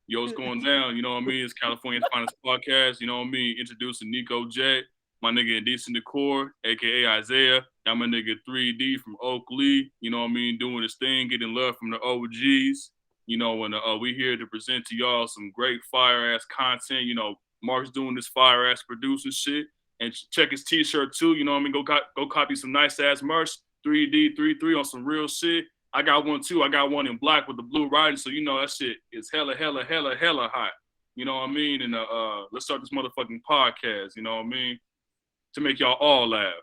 Yo, what's going down? You know what I mean? It's California's finest podcast. You know what I mean? Introducing Nico J, my nigga Indecent Decor, aka Isaiah. Got my nigga 3D from Oakley. You know what I mean? Doing his thing, getting love from the OGs. You know, and we here to present to y'all some great fire ass content. You know, Mark's doing this fire ass producing shit. And check his t-shirt too. You know what I mean? Go copy some nice ass merch. 3D33 on some real shit. I got one too. I got one in black with the blue writing, so you know that shit is hella hot. You know what I mean? And let's start this motherfucking podcast. You know what I mean? To make y'all all laugh.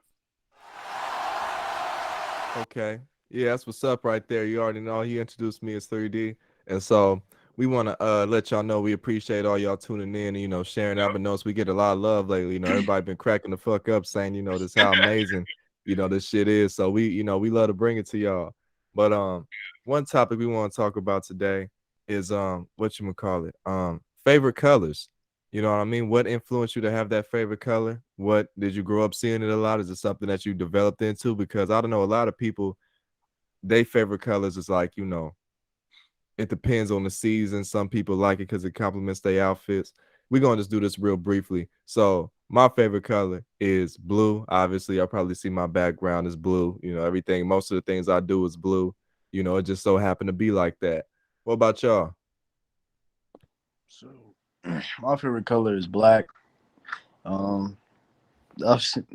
Okay. Yeah, that's what's up right there. You already know he introduced me as 3D. And so we want to let y'all know we appreciate all y'all tuning in and, sharing Yep. out. But notice we get a lot of love lately. Everybody been cracking the fuck up saying, this how amazing, this shit is. So we love to bring it to y'all. But one topic we want to talk about today is favorite colors. You know what I mean? What influenced you to have that favorite color? What did you grow up seeing it a lot? Is it something that you developed into? Because I don't know, a lot of people, their favorite colors is like, it depends on the season. Some people like it because it complements their outfits. We're gonna just do this real briefly. So my favorite color is blue. Obviously, I probably see my background is blue. Everything, most of the things I do is blue. It just so happened to be like that. What about y'all? So my favorite color is black. Um, I've seen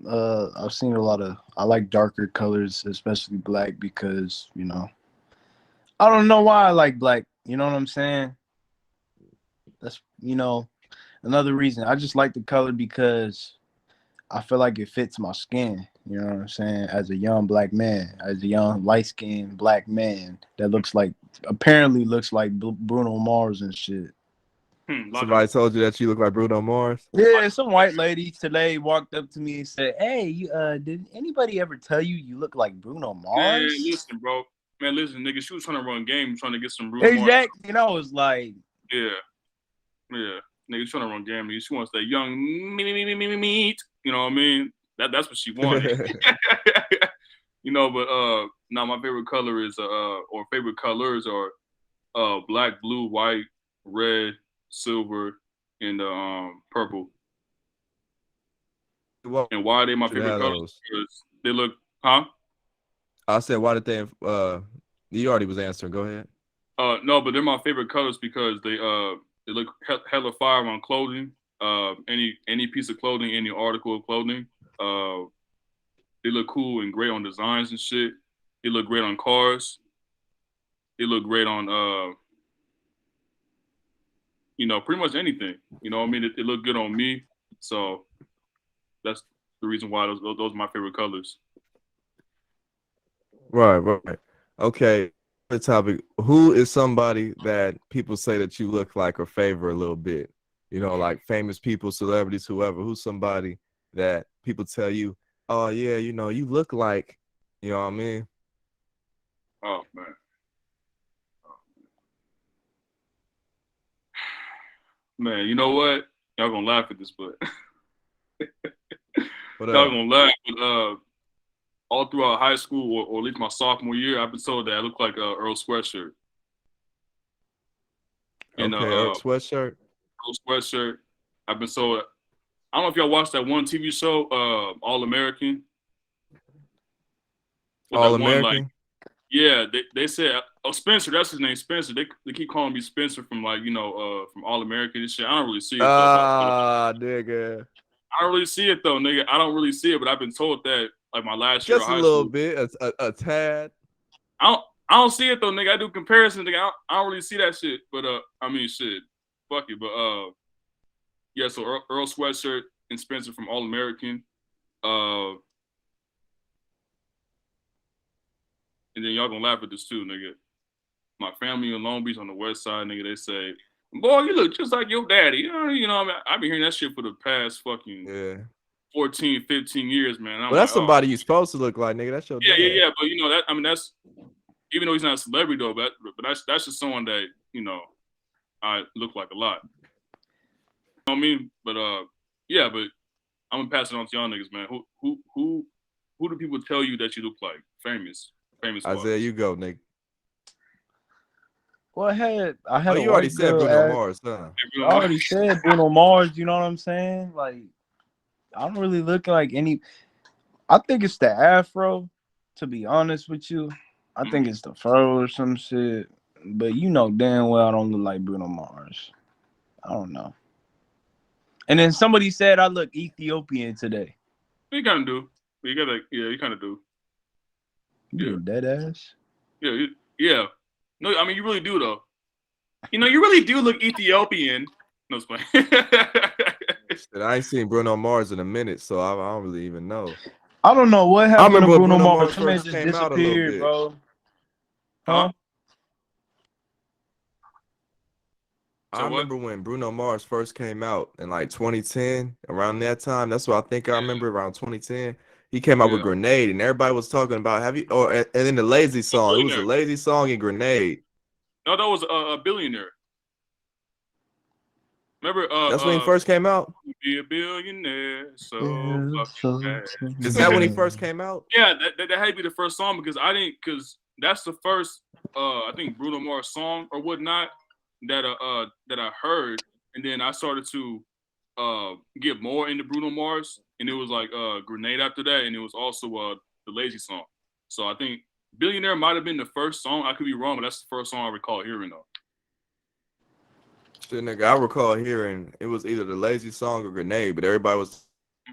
a lot of. I like darker colors, especially black, because I don't know why I like black. You know what I'm saying? That's another reason. I just like the color because I feel like it fits my skin. You know what I'm saying? As a young black man, as a young light skinned black man that apparently looks like Bruno Mars and shit. Somebody told you that you look like Bruno Mars? Yeah, some white lady today walked up to me and said, "Hey, did anybody ever tell you you look like Bruno Man, Mars?" listen, bro. Man, listen, nigga. She was trying to run game, trying to get some Bruno Mars. Exactly. And I was like, Yeah, yeah. Nigga, she trying to run game. Nigga. She wants that young meat. You know what I mean? That's what she wanted. But now my favorite color is or favorite colors are black, blue, white, red, silver, and purple. Well, And why are they my should favorite have colors? those. Because they look, huh? I said, why did they? You already was answering. Go ahead. No, but they're my favorite colors because they look hella fire on clothing. Any piece of clothing, any article of clothing. Uh, they look cool and great on designs and shit. They look great on cars. They look great on pretty much anything. You know what I mean? It looked good on me. So that's the reason why those are my favorite colors. Right. Okay. The topic. Who is somebody that people say that you look like or favor a little bit? Like famous people, celebrities, whoever. Who's somebody that people tell you, oh yeah, you look like, you know what I mean? Oh man. Man, you know what? Y'all gonna laugh at this, but What y'all up? gonna laugh. But all throughout high school or at least my sophomore year, I've been told that I look like Earl Sweatshirt. And Okay, Earl Sweatshirt. Earl Sweatshirt. I've been told. I don't know if y'all watched that one TV show, All American, with All that one like, American. yeah, they said, oh Spencer, that's his name, Spencer. They keep calling me Spencer from like from All American and shit. I don't really see it though, but Ah, nigga. I don't really see it though, nigga. I don't really see it, but I've been told that like my last year of Just a high little school. bit, a tad. I don't see it though, nigga. I do comparisons, nigga. I don't really see that shit. But I mean shit. Fuck it. But yeah, so Earl Sweatshirt and Spencer from All American. Uh and then y'all gonna laugh at this too, nigga. My family in Long Beach on the west side, nigga, they say, boy, you look just like your daddy. I mean, I've been hearing that shit for the past fucking Yeah. 14, 15 years, man. And I'm Well, like, that's oh somebody you supposed to look like, nigga. That's your dad. yeah. But that I mean that's even though he's not a celebrity though, but that's just someone that, I look like a lot. You know what I mean? But yeah, but I'm gonna pass it on to y'all niggas, man. Who do people tell you that you look like? Famous Isaiah, wise. you go, nigga. Well, I had Oh, a you already white said girl Bruno ask. Mars, huh? I already said Bruno Mars. You know what I'm saying? Like, I don't really look like any. I think it's the afro. To be honest with you, I think it's the fro or some shit. But you know damn well I don't look like Bruno Mars. I don't know. And then somebody said I look Ethiopian today. You kind of do. You gotta, yeah, you kind of do. You Yeah, being dead ass. yeah, yeah. No, I mean you really do though. You know, you really do look Ethiopian. No, it's fine. Shit, I ain't seen Bruno Mars in a minute, so I don't really even know. I don't know what I happened to remember when Bruno Bruno Mars. Mars That man first just came out a little disappeared, bit. bro. Huh? Huh? I So what? remember when Bruno Mars first came out in like 2010, around that time. That's what I think I remember around 2010. He came out with Yeah. Grenade, and everybody was talking about and then the Lazy song. It was a Lazy song and Grenade. No, that was a billionaire. Remember? That's when he first came out. Be a billionaire, so Yeah, fucking bad. Is that when he first came out? Yeah, that had to be the first song because because that's the first I think Bruno Mars song or whatnot that I heard, and then I started to get more into Bruno Mars, and it was like Grenade after that, and it was also the Lazy song. So I think Billionaire might have been the first song. I could be wrong, but that's the first song I recall hearing though. Shit, nigga, I recall hearing it was either the Lazy song or Grenade, but everybody was,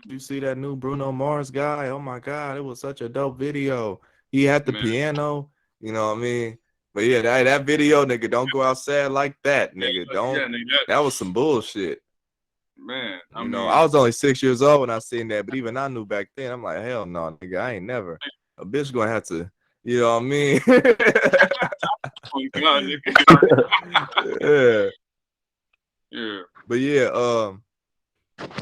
you see that new Bruno Mars guy? Oh my God, it was such a dope video. He had the Man, piano, you know what I mean? But yeah, that video, nigga, don't go outside like that, nigga. yeah, Don't. nigga, That was some bullshit. man. I You know, mean, I was only 6 years old when I seen that, but even I knew back then. I'm like, hell no, nigga, I ain't never. A bitch gonna have to, you know what I mean? oh God, nigga. Yeah. Yeah. But yeah, I'm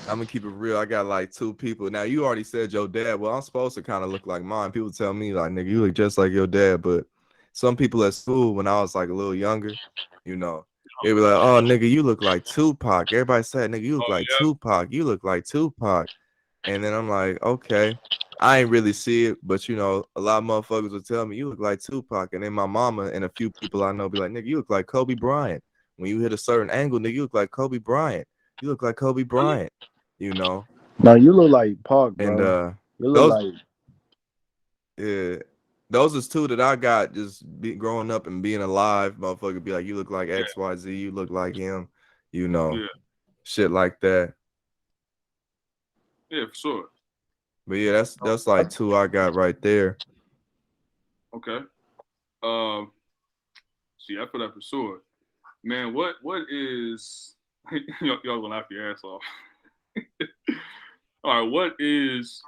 gonna keep it real. I got like two people. Now you already said your dad. Well, I'm supposed to kind of look like mine. People tell me like, nigga, you look just like your dad. But some people at school when I was like a little younger, you know, they were like, oh nigga, you look like Tupac. Everybody said, nigga, you look Oh like yeah. Tupac. You look like Tupac. And then I'm like, okay. I ain't really see it, but you know, a lot of motherfuckers would tell me you look like Tupac. And then my mama and a few people I know be like, nigga, you look like Kobe Bryant. When you hit a certain angle, nigga, you look like Kobe Bryant. You look like Kobe Bryant, you know. No, you look like Pac, And bro. You look those like yeah, those is two that I got just growing up and being alive. Motherfucker be like, you look like Yeah. XYZ, you look like him, you know, Yeah. shit like that. Yeah, for sure. But yeah, that's like two I got right there. Okay. Um. See, I feel that for sure. Man, what is y'all gonna laugh your ass off? All right, what is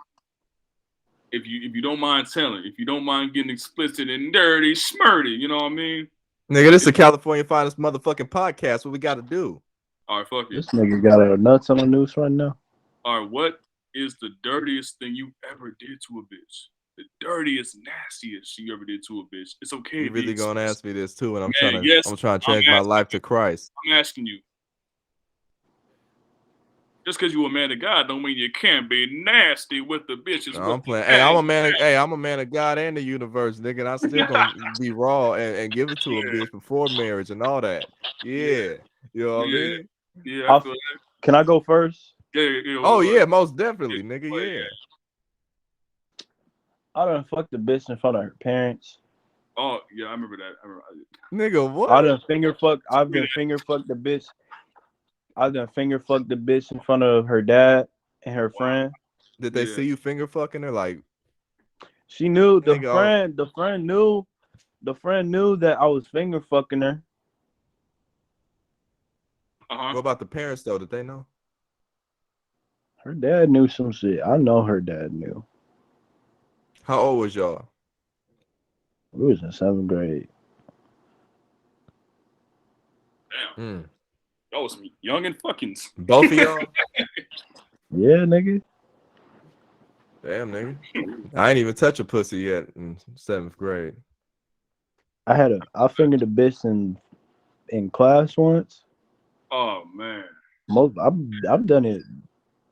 if you don't mind telling, if you don't mind getting explicit and dirty, smurdy, you know what I mean? Nigga, this is a California finest motherfucking podcast. What we got to do? All right, fuck it. this nigga got a nuts on the news right now. All right, what is the dirtiest thing you ever did to a bitch? The dirtiest, nastiest you ever did to a bitch. It's okay. You really gonna ask me this too, and I'm Man, trying yes, to change my life to Christ. I'm asking you. Just because you a man of God don't mean you can't be nasty with the bitches. No, With I'm playing. the Hey, gang. I'm a man of God and the universe, nigga. And I still gonna be raw and give it to a bitch before marriage and all that. Yeah, you know what I mean. Yeah, I feel that. Can I go first? Yeah. Oh yeah, most definitely, nigga. Yeah. I done fucked the bitch in front of her parents. Oh yeah, I remember that. Nigga, what? I've done finger fucked the bitch. I've done finger fucked the bitch in front of her dad and her friend. Did they see you finger fucking her? Like, She knew the nigga, friend knew that I was finger fucking her. What about the parents though? Did they know? Her dad knew some shit. I know her dad knew. How old was y'all? We was in 7th grade. Damn. Y'all was some young and fuckings. Both of y'all? Yeah, nigga. Damn, nigga. I ain't even touch a pussy yet in 7th grade. I fingered a bitch in class once. Oh man. I've done it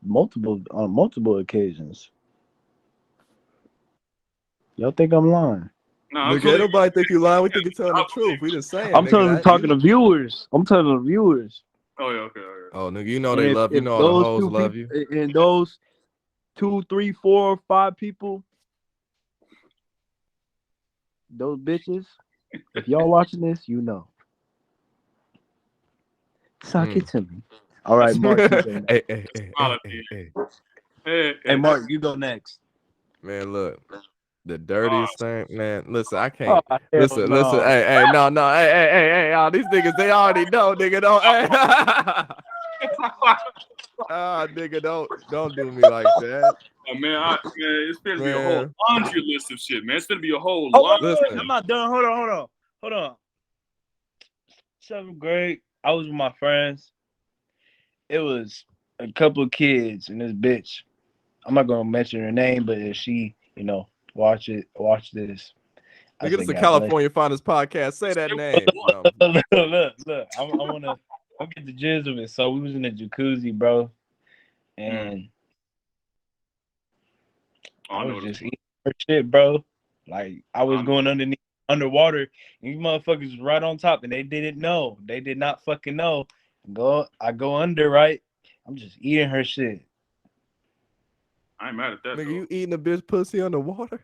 on multiple occasions. Y'all think I'm lying? Nah, Look, ain't nobody think you lying. We think you're telling the truth. We just saying, I'm nigga. talking to viewers. I'm telling the viewers. Oh yeah, okay, okay. Oh, nigga, you know And they love you. if Know all the those hoes two love you. people, and those 2, 3, 4, 5 people, those bitches, if y'all watching this, you know. Suck it to me. All right, Mark, you go next. Hey, Mark, you go next. Man, look, the dirtiest thing, man. Listen, I Oh, can't. hell Listen. no. Hey, no. Hey, y'all. These niggas, they already know, nigga. Don't. Hey. Nigga, don't do me like that. Oh, man, it's gonna be a whole laundry list of shit, man. It's gonna be a whole laundry. Wait, I'm not done. Hold on. 7th grade, I was with my friends. It was a couple of kids and this bitch. I'm not gonna mention her name, but if she, watch this. Nigga, this is the California Finest Podcast. Say that name. Look. I wanna get the gist of it. So we was in the jacuzzi, bro, and I was just eating her shit, bro. Like I was going underwater, and you motherfuckers was right on top, and they didn't know. They did not fucking know. I go under, right? I'm just eating her shit. I ain't mad at that. Nigga, though. You eating a bitch pussy underwater?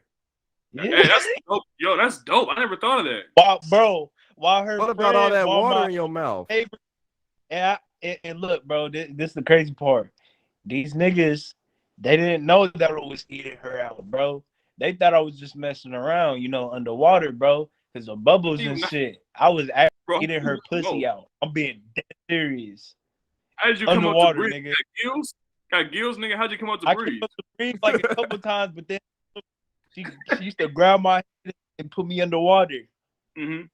Yeah. Hey, that's dope. Yo, that's dope. I never thought of that. While her what about all that water in your mouth? And look, bro, this is the crazy part. These niggas, they didn't know that I was eating her out, bro. They thought I was just messing around, underwater, bro, because of bubbles and shit. I was actually eating her pussy out. I'm being dead serious. How did you come up to breathe? Nigga? Got gills, nigga? How'd you come up to breathe? I came up to breathe like a couple times, but then she used to grab my head and put me underwater. Mm-hmm.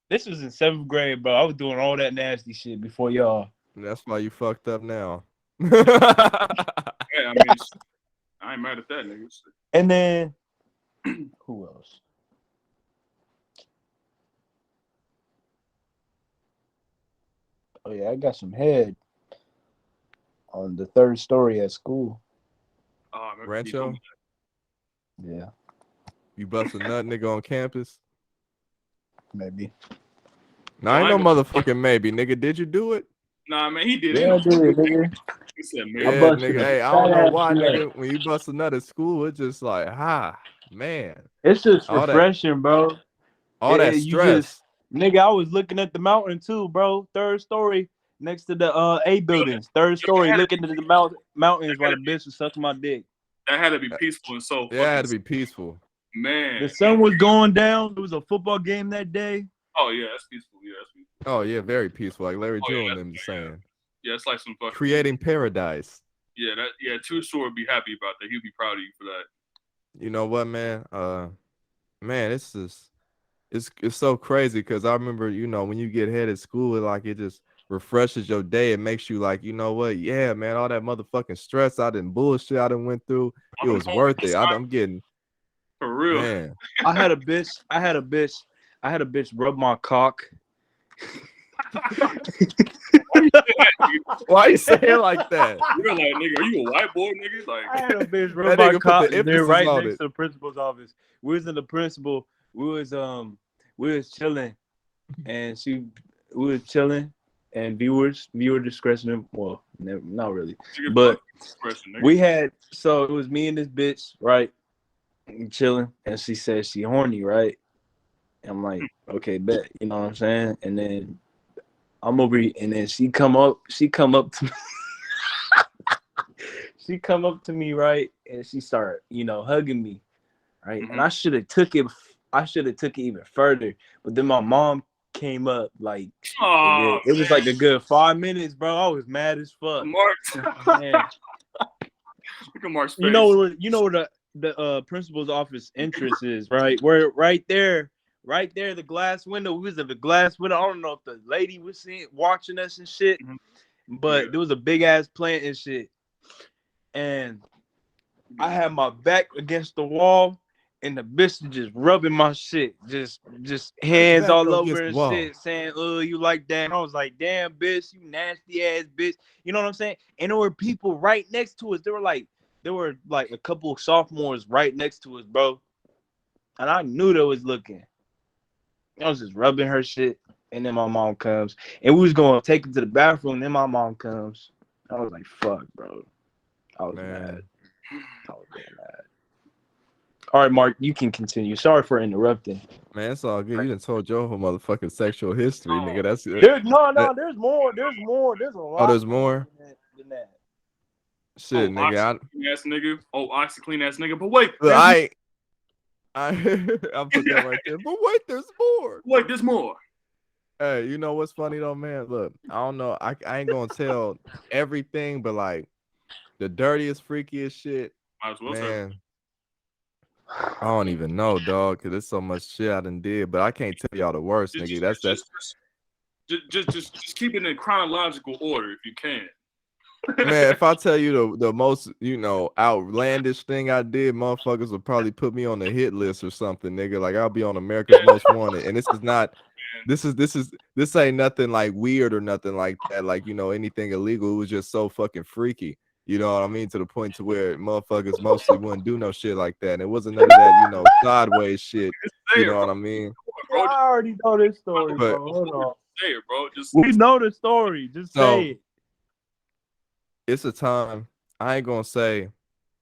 This was in 7th grade, bro. I was doing all that nasty shit before y'all. That's why you fucked up now. Yeah, I mean, I ain't mad at that, nigga. And then, who else? Oh, yeah, I got some head on the 3rd story at school. Oh, Rancho? Yeah. You bust a nut, nigga, on campus? Maybe. No, I ain't no motherfucking maybe, nigga. Did you do it? Nah, man, he did. Yeah, I did it, nigga. He said, man. Yeah, nigga. Hey, I don't know why, nigga. When you bust a nut at school, it's just like, man. It's just refreshing, bro. All that stress. Nigga, I was looking at the mountain too, bro. 3rd story next to the A buildings. 3rd story, looking at the mountains while the bitch was sucking my dick. That had to be peaceful and so. Yeah, it had to be peaceful. Man, the sun was going down. There was a football game that day. Oh yeah, that's peaceful. Yeah, that's peaceful. Oh yeah, very peaceful. Like Larry June and them saying. Yeah, it's like some fucking creating paradise. Yeah, Too Short would be happy about that. He'd be proud of you for that. You know what, man? Man, it's just it's so crazy because I remember, when you get head at school, it just refreshes your day. It makes you like, you know what? Yeah, man, all that motherfucking stress I didn't bullshit I done went through, it was worth it. I'm getting for real. Man. I had a bitch rub my cock. Why you say it like that? You're like, nigga, are you a white boy, nigga? Like, I had a bitch rub my cock. They're right next to the principal's office. We was in the principal. We was chilling, and we was chilling, and viewer discretion. Well, not really, but we had. So it was me and this bitch, right, chilling, and she said she horny, right. I'm like, okay, bet, you know what I'm saying, and then. I'm over here, and then she come up to me. She come up to me, right, and she start, hugging me, right. Mm-hmm. And I should have took it even further, but then my mom came up, like, it was like a good 5 minutes, bro. I was mad as fuck. Look at Mark's face. You know where the principal's office entrance is, right? Where right there, the glass window. We was at the glass window. I don't know if the lady was watching us and shit, but there was a big ass plant and shit. And I had my back against the wall, and the bitch was just rubbing my shit, just hands all over and shit, saying, "Oh, you like that?" And I was like, "Damn, bitch, you nasty ass bitch." You know what I'm saying? And there were people right next to us. There were like a couple of sophomores right next to us, bro. and I knew they was looking. I was just rubbing her shit, and then my mom comes, and we was going to take her to the bathroom. And then my mom comes. I was like, "Fuck, bro." I was mad. Man, I was real mad. All right, Mark, you can continue. Sorry for interrupting. man, it's all good. You done told your whole motherfucking sexual history, nigga. That's it. There's no, That, no. There's more. There's more. There's a oh, lot there's more more. than that. Shit, Oh, nigga. OxyClean ass nigga. Oh, OxyClean ass nigga. But wait, Look, there's more. I put that right there. But wait, there's more. Wait, there's more. Hey, you know what's funny though, man? Look, I don't know. I ain't gonna tell everything, but like the dirtiest, freakiest shit, Might as well say. man. I don't even know, dog, because there's so much shit I done did, but I can't tell y'all the worst, Just, nigga. just, That's just keep it in chronological order if you can. man. If I tell you the most, outlandish thing I did, motherfuckers would probably put me on the hit list or something, nigga. Like I'll be on America's Most Wanted, and this is not. This ain't nothing like weird or nothing like that. Like anything illegal. It was just so fucking freaky. You know what I mean? To the point to where motherfuckers mostly wouldn't do no shit like that. And it wasn't none of that, sideways shit. Say You it, know bro. what I mean? Yeah, I already know this story, But bro. Hold on. Say it, bro. Just We know the story. Just so say it. it's a time. I ain't gonna say.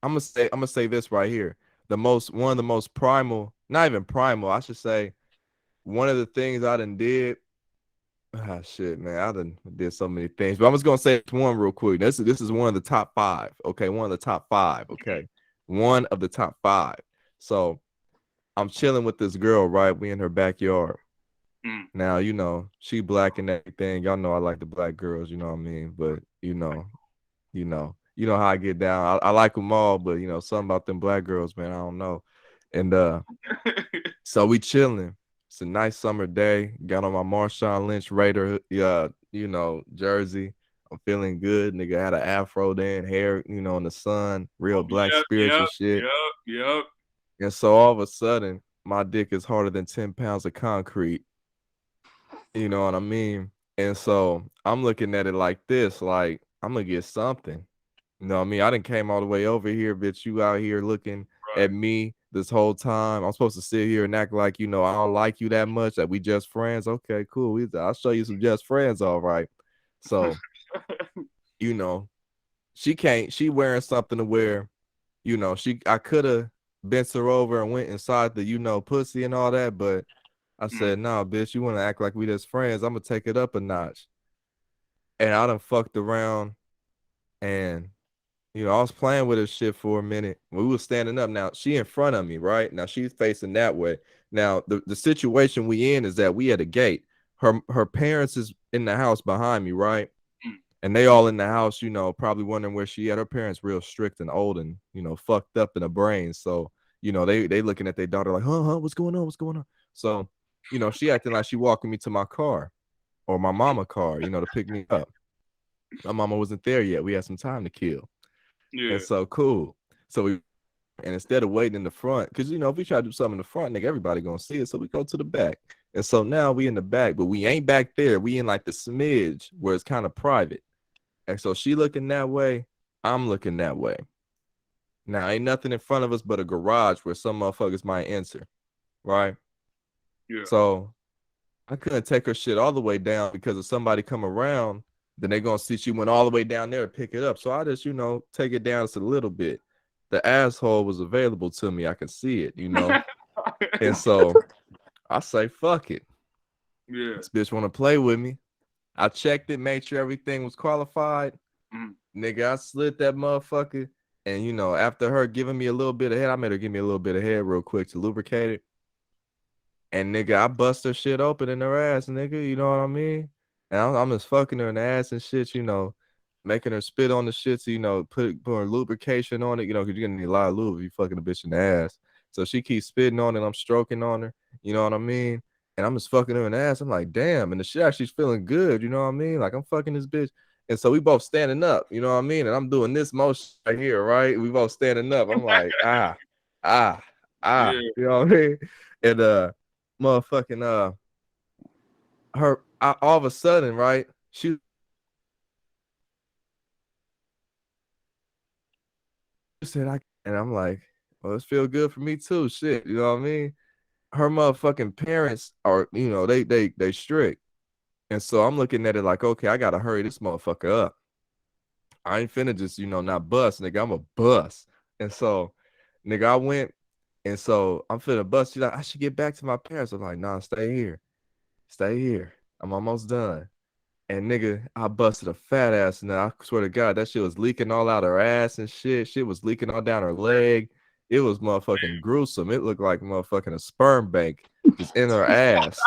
I'm gonna say this right here. One of the most primal, not even primal. I should say one of the things I done did. Ah, shit, man. I done did so many things, but I'm just gonna say one real quick. This is one of the top five. Okay, one of the top five. Okay, one of the top five. So I'm chilling with this girl, right? We in her backyard. mm, Now, she black and everything. Y'all know I like the black girls, you know what I mean? But you know how I get down. I like them all, but something about them black girls, man, I don't know. And so we chilling. It's a nice summer day. Got on my Marshawn Lynch Raider, jersey. I'm feeling good. Nigga had an afro then, hair, in the sun, real oh, black yep, spiritual yep, shit. yep, yep. And so all of a sudden, my dick is harder than 10 pounds of concrete. You know what I mean? And so I'm looking at it like this, like I'm gonna get something. You know what I mean? I didn't came all the way over here, bitch. You out here looking Right. at me this whole time. I'm supposed to sit here and act like, I don't like you that much, that we just friends. Okay, cool. I'll show you some just friends, all right. So, you know, she wearing something to wear, I could have bent her over and went inside the, pussy and all that, but I Mm, said, nah, bitch, you want to act like we just friends. I'm gonna take it up a notch. And I done fucked around and I was playing with her shit for a minute. We was standing up. Now she in front of me, right? Now she's facing that way. Now the situation we in is that we at a gate. Her parents is in the house behind me, right? mm. And they all in the house, probably wondering where she at. Her parents real strict and old and fucked up in the brain. So, they looking at their daughter like, huh, what's going on? What's going on? So, she acting like she walking me to my car or my mama car, to pick me up. My mama wasn't there yet. We had some time to kill. Yeah. And so cool. So and instead of waiting in the front, because if we try to do something in the front, nigga, everybody gonna see it. So we go to the back. And so now we in the back, but we ain't back there. We in like the smidge where it's kind of private. And so she looking that way, I'm looking that way. Now ain't nothing in front of us but a garage where some motherfuckers might enter. Right? Yeah. So I couldn't take her shit all the way down because if somebody come around, then they gonna see she went all the way down there to pick it up. So I just, take it down just a little bit. The asshole was available to me. I could see it, And so I say, fuck it. Yeah. This bitch want to play with me. I checked it, made sure everything was qualified. Mm. Nigga, I slid that motherfucker. And, after her giving me a little bit of head, I made her give me a little bit of head real quick to lubricate it. And nigga, I bust her shit open in her ass, nigga. You know what I mean? And I'm just fucking her in the ass and shit, making her spit on the shit, so, putting lubrication on it, because you're gonna need a lot of lube if you fucking a bitch in the ass. So she keeps spitting on it, I'm stroking on her, you know what I mean? And I'm just fucking her in the ass. I'm like, damn, and the shit actually's feeling good, you know what I mean? Like I'm fucking this bitch. And so we both standing up, you know what I mean? And I'm doing this motion right here, right? We both standing up. I'm like, ah, Yeah. you know what I mean? And motherfucking all of a sudden, right? She said, and I'm like, well, this feel good for me too. Shit, you know what I mean? her motherfucking parents are, you know, they strict. And so I'm looking at it like, okay, I gotta hurry this motherfucker up. I ain't finna just, you know, not bust, nigga. I'm a bust. And so, nigga, I went, and so I'm finna bust. She's like, I should get back to my parents. I'm like, nah, stay here. Stay here. I'm almost done. And nigga, I busted a fat ass, and I swear to God, that shit was leaking all out her ass and shit. Shit was leaking all down her leg. It was motherfucking gruesome. It looked like motherfucking a sperm bank just in her ass.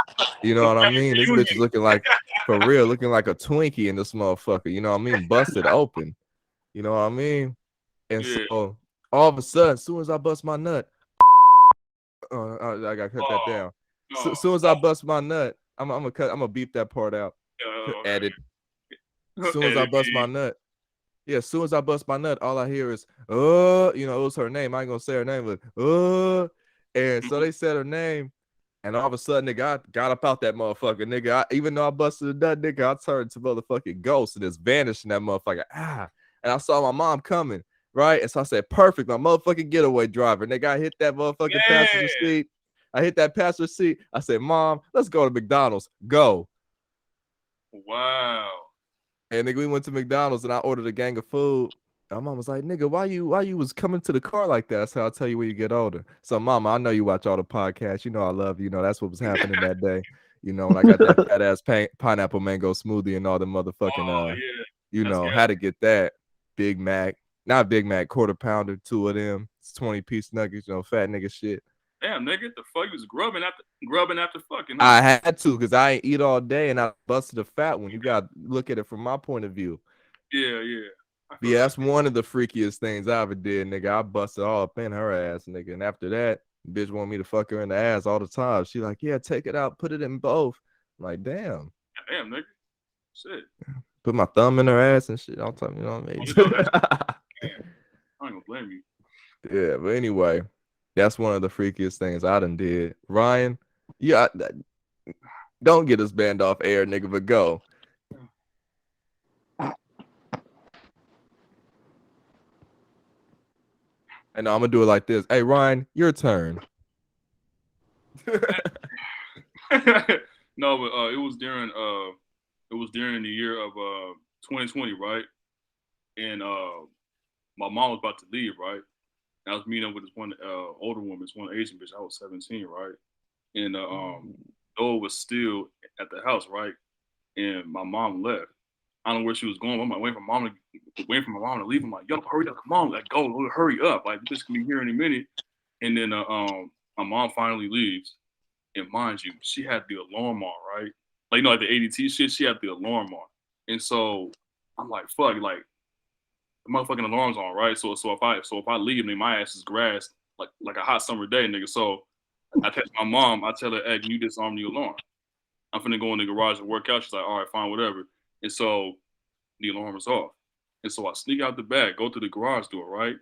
You know what I mean? This bitch is looking like, for real, looking like a Twinkie in this motherfucker. You know what I mean? Busted open. You know what I mean? And Yeah. so all of a sudden, as soon as I bust my nut, I gotta cut that down. So, as soon as I bust my nut, I'm gonna beep that part out. Edit. As soon as I bust my nut, yeah, as soon as I bust my nut, all I hear is, you know, it was her name. I ain't gonna say her name, but, and so they said her name, and all of a sudden, nigga, I got up out that motherfucker, nigga. Even though I busted a nut, nigga, I turned to motherfucking ghost and just vanished in that motherfucker. And I saw my mom coming, right? And so I said, perfect, my motherfucking getaway driver, nigga. I hit that motherfucking passenger seat. I hit that passenger seat. I said, Mom, let's go to McDonald's. Go. Wow. And nigga, we went to McDonald's and I ordered a gang of food. My mom was like, nigga, why you was coming to the car like that? That's how I'll tell you when you get older. So, mama, I know you watch all the podcasts. You know I love you. You know, that's what was happening that day. You know, when I got that fat ass pineapple mango smoothie and all the motherfucking, Yeah. you know, how to get that Big Mac. Not Big Mac, quarter pounder, 2 of them. It's 20-piece nuggets, you know, fat nigga shit. Damn, nigga, the fuck you was grubbing after fucking. Huh? I had to because I ain't eat all day and I busted a fat one. You gotta look at it from my point of view. Yeah. Yeah, that's one of the freakiest things I ever did, nigga. I busted all up in her ass, nigga. And after that, bitch want me to fuck her in the ass all the time. She like, yeah, take it out, put it in both. I'm like, damn. Damn, nigga. Shit. Put my thumb in her ass and shit all the time, you know what I mean? I ain't gonna blame you. Yeah, but anyway, that's one of the freakiest things I done did. Ryan, yeah, don't get us banned off air, nigga, but go. And no, I'm gonna do it like this. Hey, Ryan, your turn. No, but it was during the year of 2020, right? And my mom was about to leave, right? And I was meeting up with this one older woman, this one Asian bitch. I was 17, right? And Noah was still at the house, right? And my mom left. I don't know where she was going. I'm like, waiting for my mom to leave. I'm like, yo, hurry up, come on, like go, hurry up, like this can be here any minute. And then my mom finally leaves, and mind you, she had the alarm on, right? Like, you know, like the ADT shit, she had the alarm on. And so I'm like, fuck, like the motherfucking alarm's on, right? So if I leave, then my ass is grass like a hot summer day, nigga. So I text my mom, I tell her, hey, can you disarm the alarm? I'm finna go in the garage and work out. She's like, all right, fine, whatever. And so the alarm is off. And so I sneak out the back, go to the garage door, right?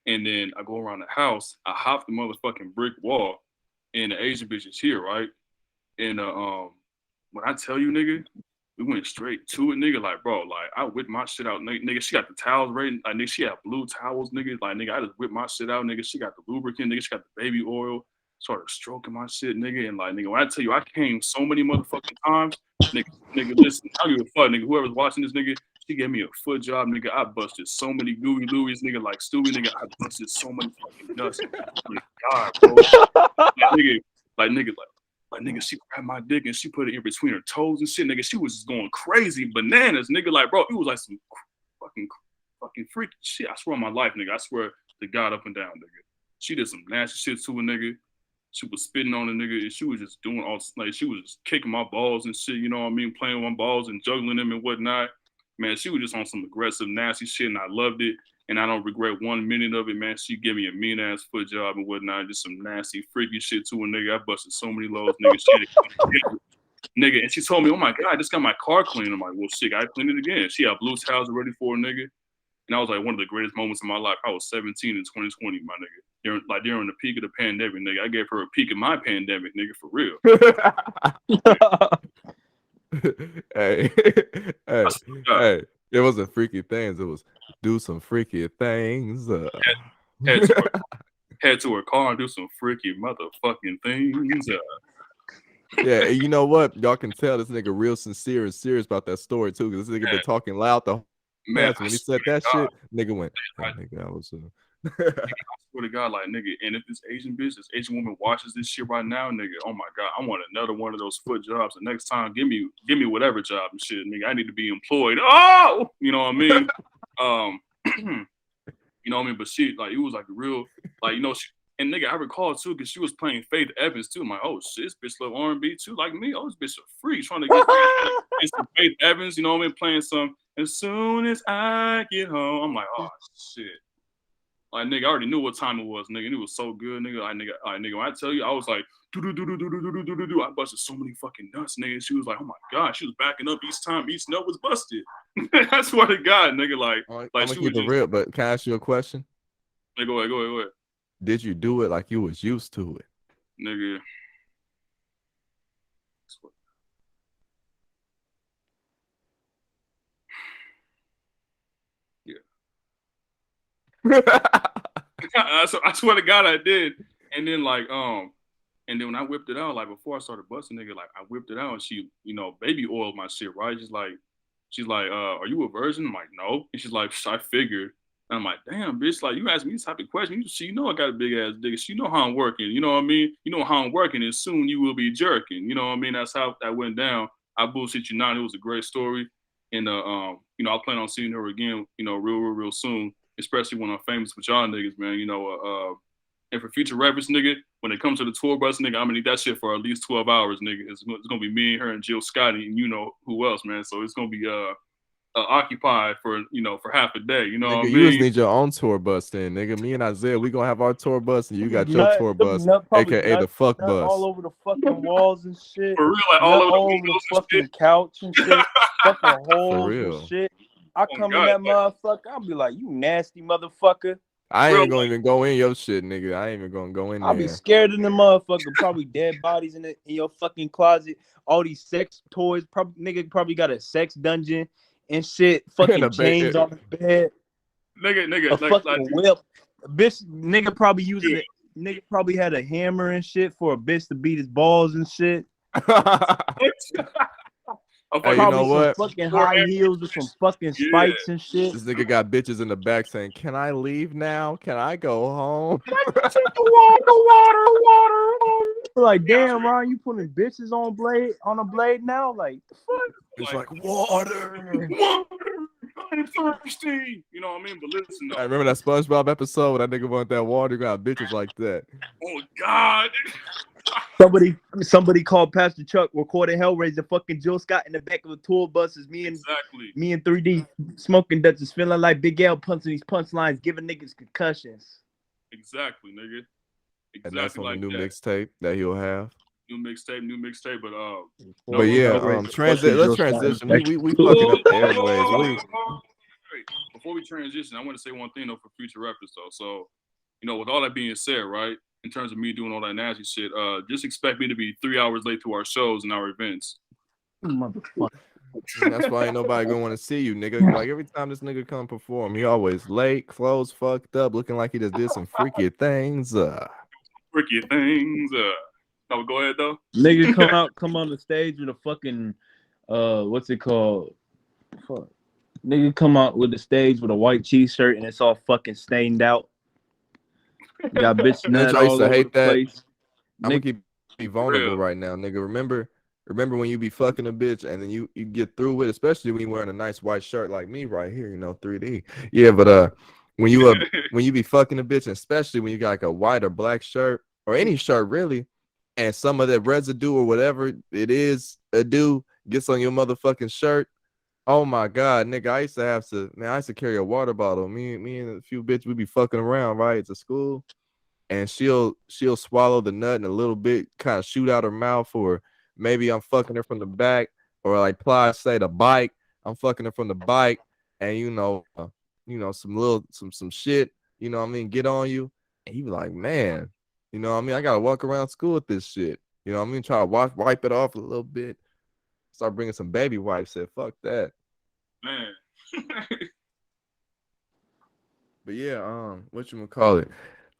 And then I go around the house, I hop the motherfucking brick wall, and the Asian bitch is here, right? And when I tell you, nigga, we went straight to it, nigga. Like, bro, like I whipped my shit out, nigga. She got the towels ready, like, nigga. She had blue towels, nigga. Like, nigga, I just whipped my shit out, nigga. She got the lubricant, nigga. She got the baby oil. Started stroking my shit, nigga. And like, nigga, when I tell you, I came so many motherfucking times, nigga, listen, I don't give a fuck, nigga. Whoever's watching this, nigga, she gave me a foot job, nigga. I busted so many gooey Louis, nigga, like Stewie, nigga. I busted so many fucking nuts. Like, God, bro. Like, nigga, she grabbed my dick and she put it in between her toes and shit, nigga. She was just going crazy bananas, nigga. Like, bro, it was like some fucking freaky shit. I swear on my life, nigga. I swear to God up and down, nigga. She did some nasty shit to a nigga. She was spitting on a nigga and she was just doing all, like, she was just kicking my balls and shit, you know what I mean? Playing with my balls and juggling them and whatnot. Man, she was just on some aggressive, nasty shit and I loved it. And I don't regret 1 minute of it, man. She gave me a mean ass foot job and whatnot, just some nasty, freaky shit to a nigga. I busted so many lows, nigga. Nigga, and she told me, oh my God, I just got my car cleaned. I'm like, well, shit, I cleaned it again. She had blue towels ready for a nigga. And I was like one of the greatest moments of my life. I was 17 in 2020, my nigga. During the peak of the pandemic, nigga. I gave her a peak of my pandemic, nigga, for real. hey. It wasn't freaky things. It was do some freaky things. head to her car and do some freaky motherfucking things. Yeah, and you know what? Y'all can tell this nigga real sincere and serious about that story too, because this nigga been talking loud the whole Man, time. So when he said that shit, nigga went, "Hey, nigga, I was." I swear to God, like nigga, and if this Asian bitch, this Asian woman watches this shit right now, nigga, oh my God, I want another one of those foot jobs. The next time, give me whatever job and shit, nigga. I need to be employed. Oh, you know what I mean? You know what I mean? But she, like, it was like a real, like, you know, she, and nigga, I recall too, because she was playing Faith Evans too. I'm like, oh shit, this bitch love R&B too, like me. Oh, this bitch a freak trying to get some Faith Evans, you know what I mean? Playing some, as soon as I get home. I'm like, oh shit. Like nigga, I already knew what time it was, nigga. And it was so good, nigga. Like nigga, when I tell you, I was like, do. I busted so many fucking nuts, nigga. She was like, oh my God, she was backing up each time each nut was busted. I swear to God, nigga, I'm like gonna she keep was it just, real, but can I ask you a question? nigga, go ahead. Did you do it like you was used to it? Nigga. Yeah. I swear to God I did. And then and then when I whipped it out, like before I started busting, nigga, like I whipped it out and she, you know, baby oiled my shit, right? She's like, are you a virgin? I'm like, no. And she's like, I figured. And I'm like, damn, bitch, like you asked me this type of question. You know I got a big ass dick. She know how I'm working. You know what I mean? You know how I'm working, and soon you will be jerking. You know what I mean? That's how that went down. I bullshit you not. It was a great story. And you know, I plan on seeing her again, you know, real soon, especially when I'm famous with y'all niggas, man. You know, and for future reference, nigga, when it comes to the tour bus, nigga, I'm gonna need that shit for at least 12 hours, nigga. It's gonna be me and her and Jill Scotty and you know who else, man. So it's gonna be occupied for, you know, for half a day. You know Nigga, what I you just mean? need your own tour bus then, nigga. Me and Isaiah, we gonna have our tour bus, and you got your Nut, tour them bus, nut, probably aka the fuck nut all bus. over the fucking walls and shit. For real, like all Nut over the all over the windows and fucking shit. couch and shit. Fucking For holes and real. shit. I Oh come in God, that like motherfucker, I'll be like, you nasty motherfucker. I ain't real, even gonna even go in your shit, nigga. I ain't even gonna go in I'll be there. scared in the motherfucker. Probably dead bodies in your fucking closet. All these sex toys. Probably got a sex dungeon and shit. In Fucking a chains on the bed. nigga, A like fucking whip. Bitch, nigga probably using yeah. it. Nigga probably had a hammer and shit for a bitch to beat his balls and shit. A Hey, you fucking know Probably some what? fucking four high heels with some fucking yeah. spikes and shit. This nigga got bitches in the back saying, "Can I leave now? Can I go home?" The water. Like, damn, Ron, you putting bitches on a blade now? Like, the fuck? It's Like, like water. I'm thirsty. You know what I mean? But listen I though. remember that SpongeBob episode when that nigga want that water. Got bitches like that. Oh God. Somebody called Pastor Chuck, recorded Hellraiser, fucking Jill Scott in the back of the tour bus. Is Exactly. me and 3D smoking Dutchess, feeling like Big L punching these punchlines, giving niggas concussions. Exactly, nigga. And that's Exactly on the like new that. mixtape that he'll have. New mixtape. But But no, yeah, Hellraiser, fucking let's Jill Scott in transition. the back of We the tour fucking bus. up the airways. We Wait, before we transition, I want to say one thing though for future reference though. So, you know, with all that being said, right, in terms of me doing all that nasty shit, just expect me to be 3 hours late to our shows and our events. Motherfucker. that's why ain't nobody gonna want to see you, nigga. Like every time this nigga come perform, he always late, clothes fucked up, looking like he just did some freaky things. Freaky things. No, go ahead though. Nigga come on the stage with a fucking what's it called? Fuck. Nigga come out with the stage with a white t-shirt and it's all fucking stained out. Got bitch Don't nut y'all used all to over the hate that? place. I'm gonna Nigga, keep be For vulnerable real. right now, nigga. Remember when you be fucking a bitch and then you get through with, especially when you wearing a nice white shirt like me right here, you know, 3D. Yeah, but when you be fucking a bitch, and especially when you got like a white or black shirt or any shirt really, and some of that residue or whatever it is, a do gets on your motherfucking shirt. Oh my god, nigga! I used to carry a water bottle. Me and a few bitches, we be fucking around right to school, and she'll swallow the nut and a little bit kind of shoot out her mouth, or maybe I'm fucking her from the back, or like Ply say the bike, I'm fucking her from the bike, and some shit, you know what I mean, get on you, and you be like, man, you know what I mean, I gotta walk around school with this shit, you know what I mean, try to wipe it off a little bit, start bringing some baby wipes, said fuck that. Man. But yeah, what you gonna call it?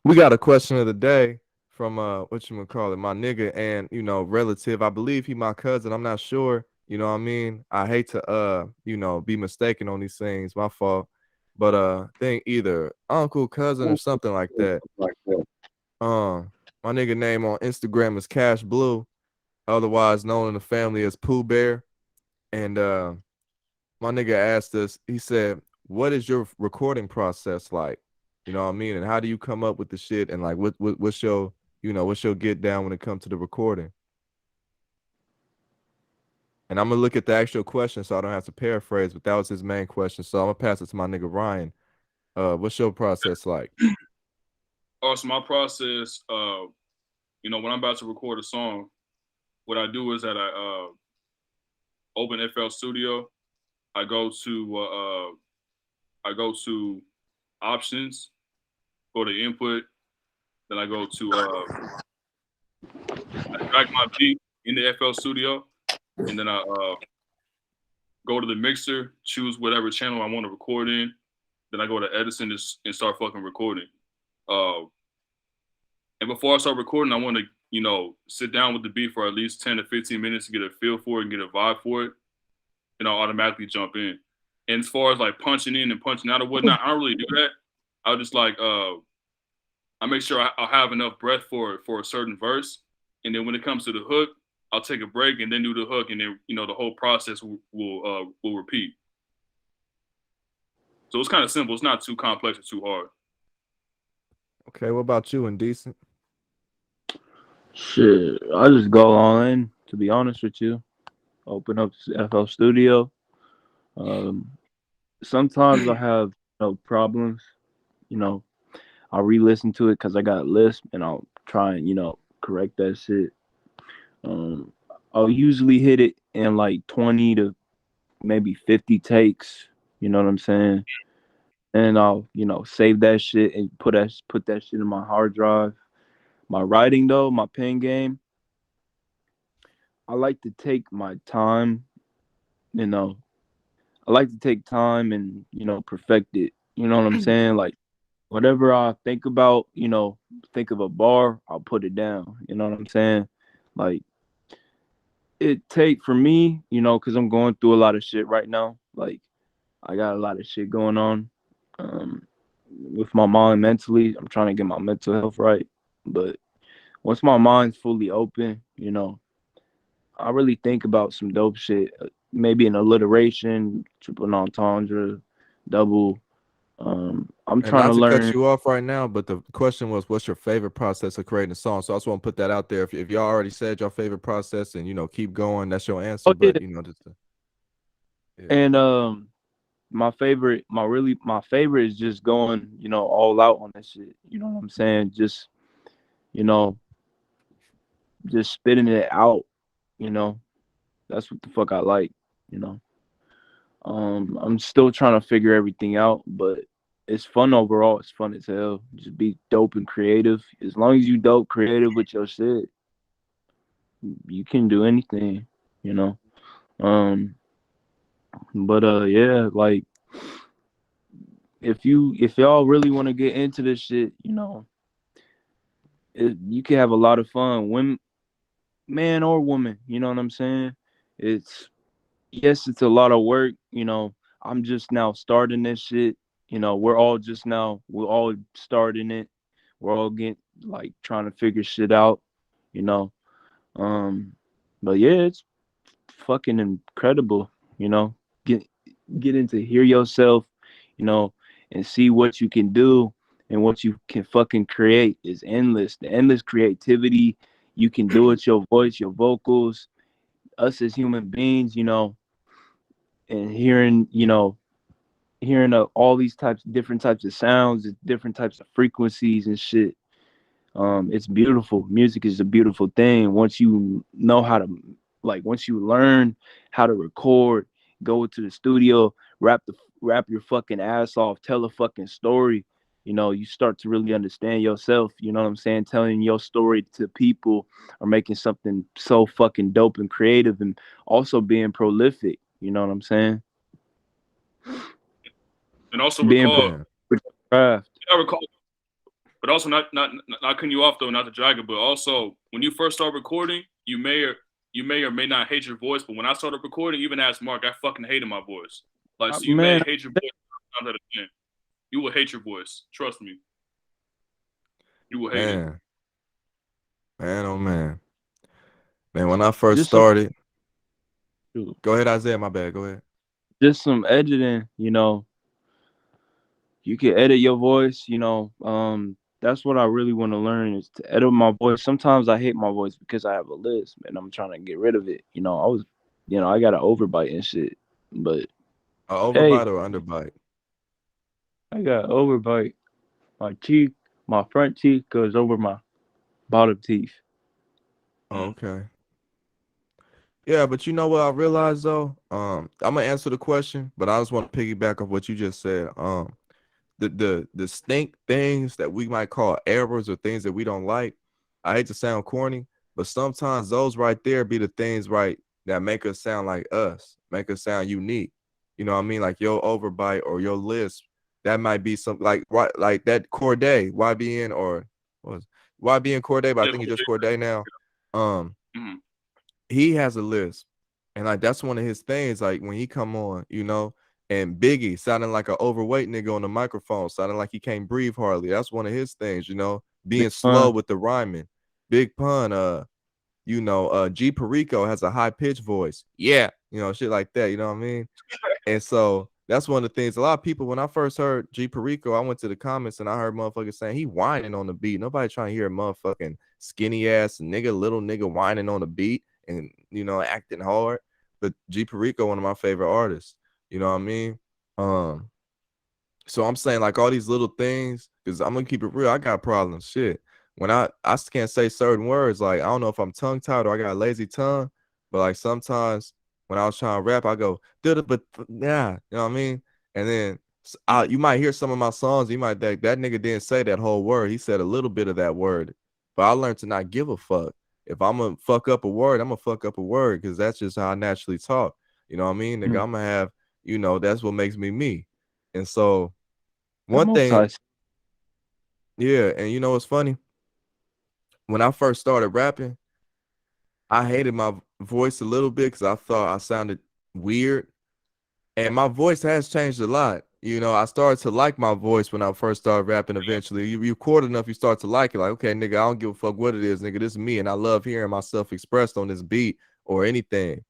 We got a question of the day from what you call it, my nigga and relative. I believe he my cousin. I'm not sure. You know what I mean? I hate to be mistaken on these things. My fault. But think either uncle, cousin, or something like that. My nigga name on Instagram is Cash Blue, otherwise known in the family as Pooh Bear. And my nigga asked us, he said, what is your recording process like? You know what I mean? And how do you come up with the shit? And like what's your what's your get down when it comes to the recording? And I'm gonna look at the actual question so I don't have to paraphrase, but that was his main question. So I'm gonna pass it to my nigga Ryan. What's your process like? Also, my process, when I'm about to record a song, what I do is that I open FL Studio. I go to options, go to input, then I go to I drag my beat in the FL Studio, and then I go to the mixer, choose whatever channel I want to record in. Then I go to Edison and start fucking recording. Uh, and before I start recording, I want to sit down with the beat for at least 10 to 15 minutes to get a feel for it and get a vibe for it. And I'll automatically jump in. And as far as like punching in and punching out or whatnot, I don't really do that. I'll just like I make sure I'll have enough breath for a certain verse, and then when it comes to the hook, I'll take a break and then do the hook, and then the whole process will repeat. So it's kind of simple. It's not too complex or too hard. Okay, what about you, Indecent? Shit, I just go all in. To be honest with you, open up FL Studio. Um, Sometimes I have problems. You know, I'll re-listen to it because I got Lisp, and I'll try and correct that shit. Um, I'll usually hit it in like 20 to maybe 50 takes. You know what I'm saying? And I'll save that shit and put that shit in my hard drive. My writing though, my pen game, I like to take my time. You know, I like to take time and perfect it. You know what I'm saying? Like whatever I think about, think of a bar, I'll put it down. You know what I'm saying? Like it take for me, because I'm going through a lot of shit right now. Like I got a lot of shit going on um, with my mind mentally. I'm trying to get my mental health right, but once my mind's fully open, I really think about some dope shit. Maybe an alliteration, triple entendre, double. I'm And trying not to to cut learn. you off right now, but the question was, what's your favorite process of creating a song? So I just want to put that out there. If y'all already said your favorite process and keep going, that's your answer. Oh yeah, But just yeah. and my favorite is just going, all out on that shit. You know what I'm saying? You know, just spitting it out. You know, that's what the fuck I like. You know. I'm still trying to figure everything out, but it's fun overall. It's fun as hell. Just be dope and creative. As long as you dope creative with your shit, you can do anything, you know. Um, but yeah, like if y'all really want to get into this shit, you can have a lot of fun, women, man or woman. You know what I'm saying? It's yes, it's a lot of work. I'm just now starting this shit. We're all starting it. We're all getting like trying to figure shit out, you know. Um, but yeah, it's fucking incredible, you know. Get getting to hear yourself, you know, and see what you can do and what you can fucking create is endless. The endless creativity you can do with your voice, your vocals, us as human beings, and hearing all these different types of sounds, different types of frequencies and shit. It's beautiful. Music is a beautiful thing. Once you know how to, once you learn how to record, go to the studio, rap your fucking ass off, tell a fucking story. You start to really understand yourself. You know what I'm saying? Telling your story to people or making something so fucking dope and creative, and also being prolific. You know what I'm saying? And also Being recall, Yeah. prolific with your craft. I recall But also not cutting you off though, not to drag it, but also when you first start recording, you may or may not hate your voice. But when I started recording, even as Mark, I fucking hated my voice. Like so, you may Man, hate your voice. Not that again. You will hate your voice. Trust me. You will hate it. Man, man, oh man. Man, when I first just some started, go ahead, Isaiah, my bad. Go ahead. just some editing, you can edit your voice, that's what I really want to learn is to edit my voice. Sometimes I hate my voice because I have a lisp and I'm trying to get rid of it. I got an overbite and shit. But A hey, overbite or underbite? I got overbite. My teeth, my front teeth goes over my bottom teeth. Oh, Mm. okay. Yeah, but you know what I realized though? I'm gonna answer the question, but I just want to piggyback off what you just said. The distinct things that we might call errors or things that we don't like. I hate to sound corny, but sometimes those right there be the things right that make us sound like us, make us sound unique. You know what I mean? Like your overbite or your lisp. That might be something like that Corday, YBN or what was YBN Corday, but I Yeah, think cool. it's just Corday now. Um, Mm-hmm. he has a list, and like that's one of his things. Like when he come on, and Biggie sounding like an overweight nigga on the microphone, sounding like he can't breathe hardly. That's one of his things, Big being slow pun. with the rhyming. Big Pun, G Perico has a high pitched voice. Yeah, shit like that. You know what I mean? And so that's one of the things. A lot of people, when I first heard G Perico, I went to the comments and I heard motherfuckers saying he whining on the beat. Nobody trying to hear a motherfucking skinny ass nigga, little nigga whining on the beat and acting hard. But G Perico, one of my favorite artists. You know what I mean? Um, so I'm saying like all these little things, because I'm gonna keep it real. I got problems. Shit. When I can't say certain words, like I don't know if I'm tongue tied or I got a lazy tongue, but like sometimes when I was trying to rap, I go, but yeah, you know what I mean? And then you might hear some of my songs, you might think that nigga didn't say that whole word. He said a little bit of that word. But I learned to not give a fuck. If I'm gonna fuck up a word, I'm gonna fuck up a word because that's just how I naturally talk. You know what I mean? Nigga, Mm. I'm gonna have, that's what makes me me. And so The one thing, multi. yeah, and you know what's funny? When I first started rapping, I hated my voice a little bit because I thought I sounded weird. And my voice has changed a lot. I started to like my voice when I first started rapping eventually. You record enough, you start to like it. Like, okay, nigga, I don't give a fuck what it is, nigga. This is me. And I love hearing myself expressed on this beat or anything.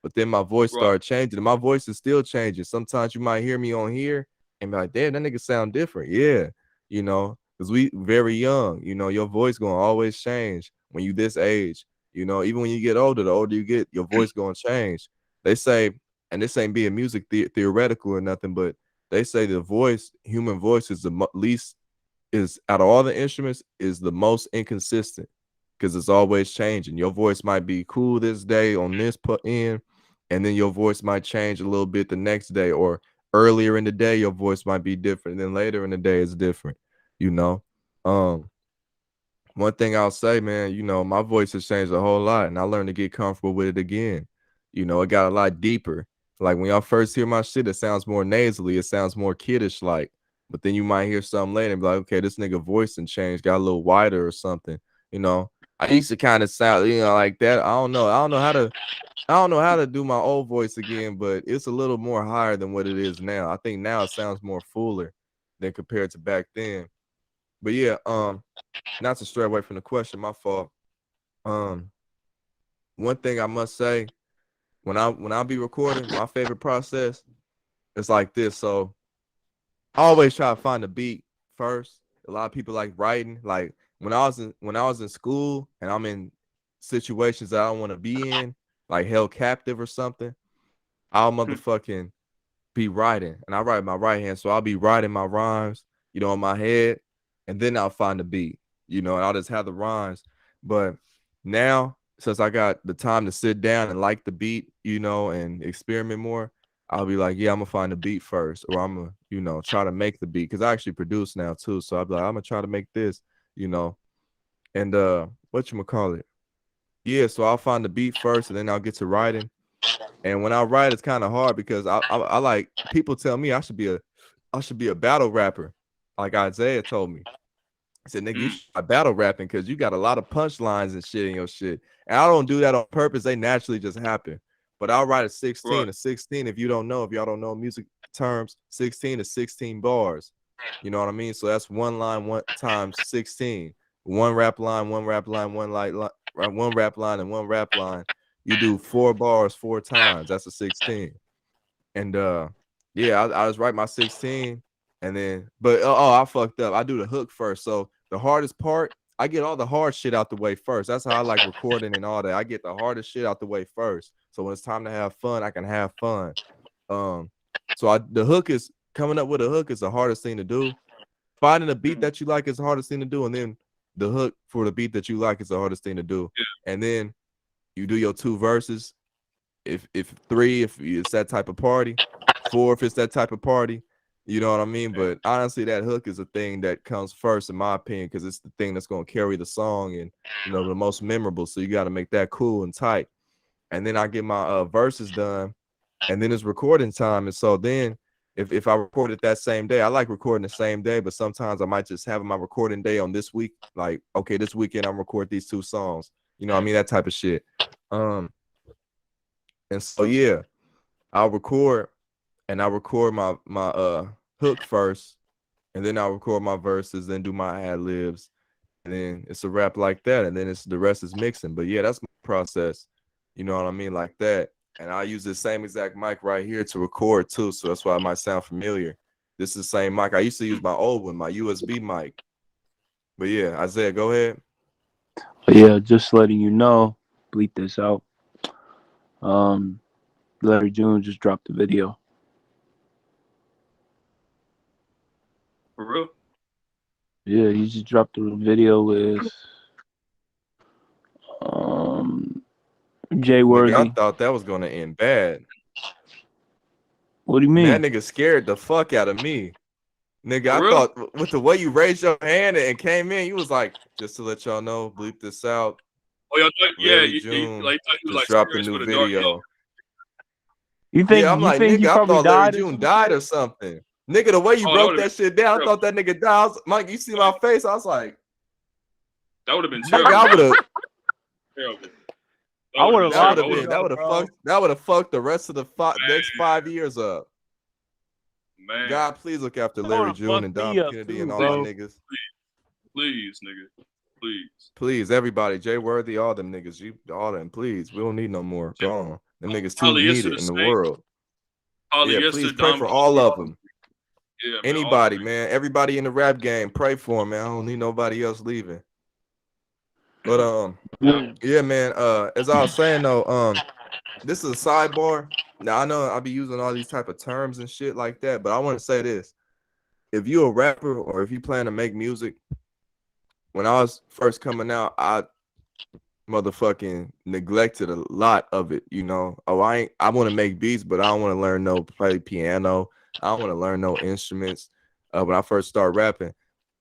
But then my voice Right. started changing, and my voice is still changing. Sometimes you might hear me on here and be like, damn, that nigga sound different. Yeah, because we very young. Your voice gonna always change when you this age. Even when you get older, the older you get, your voice gonna change. They say, and this ain't being music theoretical or nothing, but they say the human voice is the least, is out of all the instruments, is the most inconsistent because it's always changing. Your voice might be cool this day on this end, and then your voice might change a little bit the next day, or earlier in the day your voice might be different, and then later in the day it's different. You know, um, one thing I'll say, man, my voice has changed a whole lot, and I learned to get comfortable with it again. It got a lot deeper. Like when y'all first hear my shit, it sounds more nasally, it sounds more kiddish like. But then you might hear something later and be like, okay, this nigga voice and changed, got a little wider or something. I used to kind of sound, like that. I don't know how to do my old voice again, but it's a little more higher than what it is now. I think now it sounds more fuller than compared to back then. But yeah, not to stray away from the question, my fault. Um, one thing I must say, when I be recording, my favorite process is like this. So I always try to find a beat first. A lot of people like writing. Like when I was in school and I'm in situations that I don't want to be in, like held captive or something, I'll motherfucking be writing. And I write my right hand. So I'll be writing my rhymes, in my head, and then I'll find the beat, and I'll just have the rhymes. But now, since I got the time to sit down and like the beat, and experiment more, I'll be like, yeah, I'm gonna find the beat first, or I'm gonna, try to make the beat because I actually produce now too. So I'll be like, I'm gonna try to make this, you know, and what you call it? Yeah, so I'll find the beat first, and then I'll get to writing. And when I write, it's kind of hard because I like people tell me I should be a battle rapper, like Isaiah told me. I said, nigga, you should start battle rapping because you got a lot of punchlines and shit in your shit. And I don't do that on purpose. They naturally just happen. But I'll write a 16. Right. A 16, if y'all don't know music terms, 16 is 16 bars. You know what I mean? So that's one line, one times 16. One rap line, one rap line, one rap line, and one rap line. You do 4 bars 4 times. That's a 16. And yeah, I just write my 16 and then I fucked up. I do the hook first. So the hardest part, I get all the hard shit out the way first. That's how I like recording and all that. I get the hardest shit out the way first. So when it's time to have fun, I can have fun. The hook is coming up with a hook is the hardest thing to do. Finding a beat that you like is the hardest thing to do, and then the hook for the beat that you like is the hardest thing to do. And then you do your 2 verses. If 3, if it's that type of party, 4, if it's that type of party, you know what I mean? But honestly, that hook is a thing that comes first, in my opinion, because it's the thing that's going to carry the song and, you know, the most memorable. So you got to make that cool and tight. And then I get my verses done, and then it's recording time. And so then if I record it that same day, I like recording the same day, but sometimes I might just have my recording day on this week. Like, okay, this weekend I'm record these 2 songs. You know what I mean? That type of shit. And so yeah, I'll record my hook first, and then I'll record my verses, then do my ad libs, and then it's a rap like that, and then it's the rest is mixing. But yeah, that's my process. You know what I mean? Like that. And I use the same exact mic right here to record too, so that's why it might sound familiar. This is the same mic. I used to use my old one, my USB mic. But yeah, Isaiah, go ahead. But yeah, just letting you know, bleep this out. Larry June just dropped the video. For real? Yeah, he just dropped a video with Jay Worthy. Nigga, I thought that was gonna end bad. What do you mean? That nigga scared the fuck out of me. Nigga, I thought with the way you raised your hand and came in, you was like, just to let y'all know, bleep this out. Oh, y'all Larry June just dropped a new video. You think? Yeah, I'm like, nigga, I thought Larry June died or something. Nigga, the way you broke that shit down, I thought that nigga died. Mike, you see my face? I was like, that would have been terrible. I would have. That would have fucked the rest of the next 5 years up. Man, God, please look after Larry June and Dom Kennedy and all my niggas. Please, nigga. Please, everybody. Jay Worthy, all them niggas. All them, please. We don't need no more. Go on. Them niggas too needed in the world. Yeah, please pray for all of them. Yeah, man, anybody, man. Everybody in the rap game, pray for him, man. I don't need nobody else leaving. But yeah, man. As I was saying though, this is a sidebar. Now I know I'll be using all these type of terms and shit like that, but I want to say this: if you're a rapper or if you plan to make music, when I was first coming out, I motherfucking neglected a lot of it. You know, I want to make beats, but I don't want to learn play piano. I don't want to learn no instruments. When I first started rapping,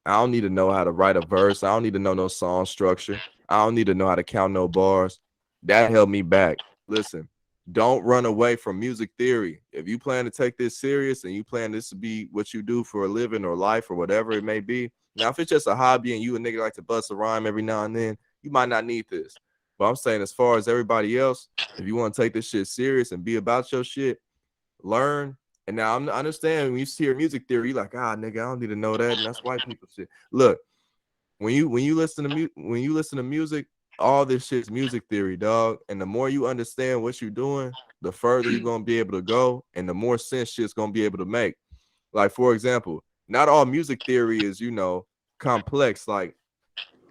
I don't need to know how to write a verse. I don't need to know no song structure. I don't need to know how to count no bars. That held me back. Listen, don't run away from music theory. If you plan to take this serious and you plan this to be what you do for a living or life or whatever it may be, now if it's just a hobby and you a nigga like to bust a rhyme every now and then, you might not need this. But I'm saying as far as everybody else, if you want to take this shit serious and be about your shit, learn. And now I understand when you hear music theory, you're like, nigga, I don't need to know that, and that's white people shit. Look, when you listen to music, all this shit's music theory, dog. And the more you understand what you're doing, the further you're gonna be able to go, and the more sense shit's gonna be able to make. Like, for example, not all music theory is, complex. Like,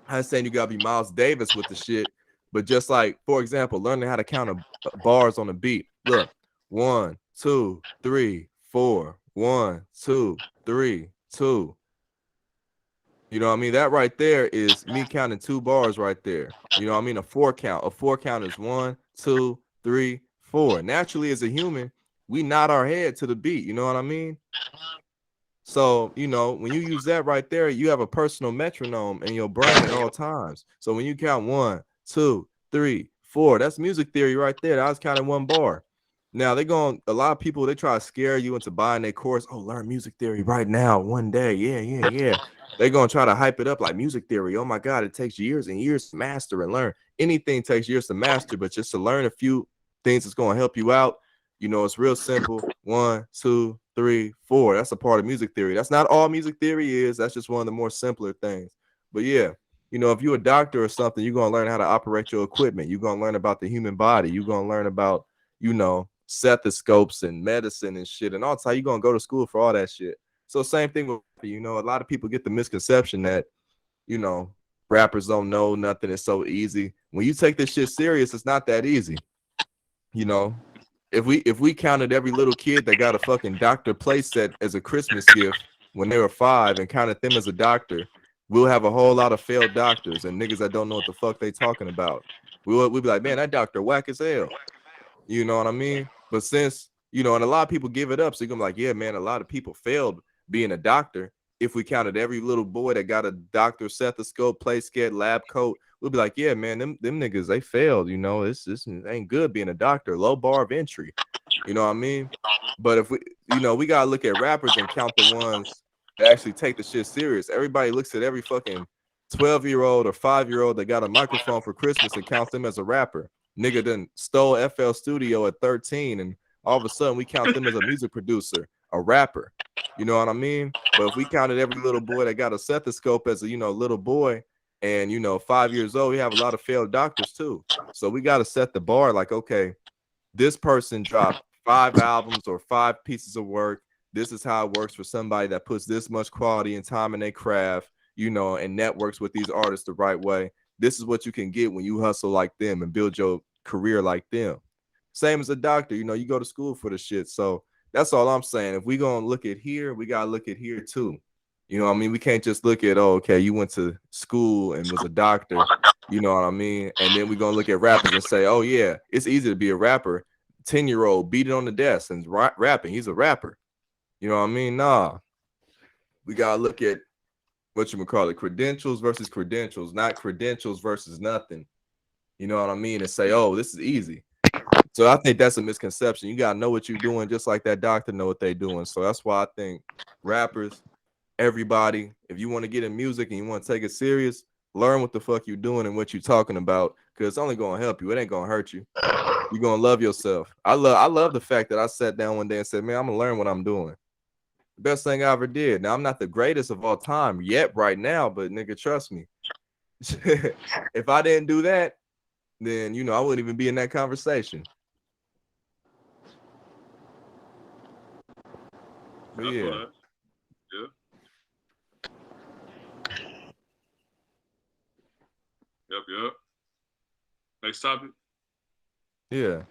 I'm saying you gotta be Miles Davis with the shit, but just like, for example, learning how to count bars on a beat. Look, 1, 2, 3, 4. 1, 2, 3, 2. You know what I mean? That right there is me counting 2 bars right there. You know what I mean? A 4 count. A 4 count is 1, 2, 3, 4. Naturally, as a human, we nod our head to the beat. You know what I mean? So, when you use that right there, you have a personal metronome in your brain at all times. So when you count 1, 2, 3, 4, that's music theory right there. I was counting 1 bar. Now a lot of people, they try to scare you into buying their course. Oh, learn music theory right now, one day. Yeah. They're gonna try to hype it up like music theory. Oh my God, it takes years and years to master and learn. Anything takes years to master, but just to learn a few things that's gonna help you out, it's real simple. 1, 2, 3, 4. That's a part of music theory. That's not all music theory is. That's just one of the more simpler things. But yeah, if you're a doctor or something, you're gonna learn how to operate your equipment. You're gonna learn about the human body. You're gonna learn about, stethoscopes and medicine and shit. And also, you're gonna go to school for all that shit. So same thing with, a lot of people get the misconception that, you know, rappers don't know nothing. It's so easy. When you take this shit serious, it's not that easy. You know, if we counted every little kid that got a fucking doctor playset as a Christmas gift when they were 5 and counted them as a doctor, we'll have a whole lot of failed doctors and niggas that don't know what the fuck they talking about. We'll be like, man, that doctor whack as hell. You know what I mean? But since, and a lot of people give it up, so you're gonna be like, yeah, man, a lot of people failed being a doctor. If we counted every little boy that got a doctor stethoscope, play scat, lab coat, we'll be like, yeah, man, them niggas, they failed. This ain't good being a doctor. Low bar of entry. You know what I mean? But if we gotta look at rappers and count the ones that actually take the shit serious. Everybody looks at every fucking 12-year-old or 5-year-old that got a microphone for Christmas and count them as a rapper. Nigga done stole FL Studio at 13, and all of a sudden we count them as a music producer, a rapper. You know what I mean? But if we counted every little boy that got a stethoscope as a little boy, and 5 years old, we have a lot of failed doctors too. So we got to set the bar. Like, okay, this person dropped 5 albums or 5 pieces of work. This is how it works for somebody that puts this much quality and time in their craft, and networks with these artists the right way. This is what you can get when you hustle like them and build your career like them. Same as a doctor, you go to school for the shit. So that's all I'm saying. If we gonna look at here, we gotta look at here too. You know what I mean? We can't just look at, oh, okay, you went to school and was a doctor, you know what I mean? And then we're gonna look at rappers and say, oh yeah, it's easy to be a rapper. 10-year-old beat it on the desk and rapping. He's a rapper. You know what I mean? Nah. We gotta look at what you call it, credentials versus credentials, not credentials versus nothing. You know what I mean? And say, oh, this is easy. So I think that's a misconception. You gotta know what you're doing, just like that doctor know what they're doing. So that's why I think rappers, everybody, if you want to get in music and you want to take it serious, learn what the fuck you're doing and what you're talking about, because it's only gonna help you. It ain't gonna hurt you. You're gonna love yourself. I love the fact that I sat down one day and said, man, I'm gonna learn what I'm doing. Best thing I ever did. Now I'm not the greatest of all time yet right now, but nigga, trust me. If I didn't do that, then I wouldn't even be in that conversation. But yeah. Yeah. Yep. Next topic. Yeah.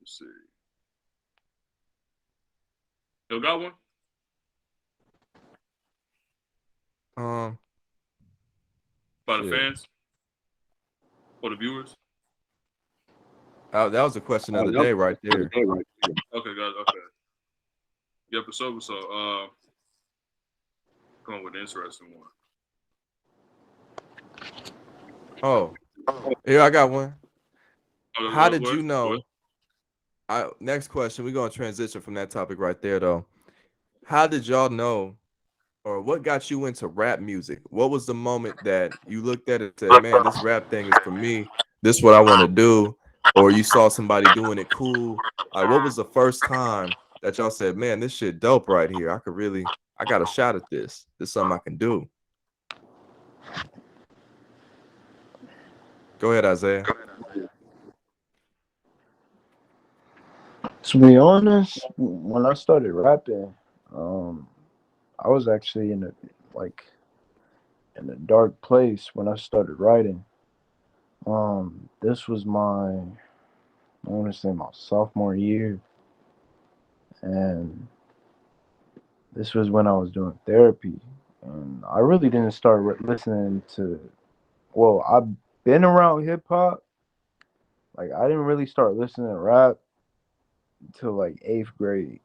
Let's see. You got one? By the fans or the viewers? That was a question of the day right there. Okay, guys. Okay. Yep. So come on with an interesting one. Oh, here I got one. Oh, How did you know? Next question. We're gonna transition from that topic right there, though. How did y'all know, or what got you into rap music? What was the moment that you looked at it and said, "Man, this rap thing is for me. This is what I want to do," or you saw somebody doing it cool? Like, what was the first time that y'all said, "Man, this shit dope right here. I got a shot at this. This is something I can do." Go ahead, Isaiah. To be honest, when I started rapping, I was actually like in a dark place when I started writing. This was I want to say my sophomore year, and this was when I was doing therapy, and I really didn't start listening to. Well, I've been around hip hop. Like I didn't really start listening to rap until like 8th grade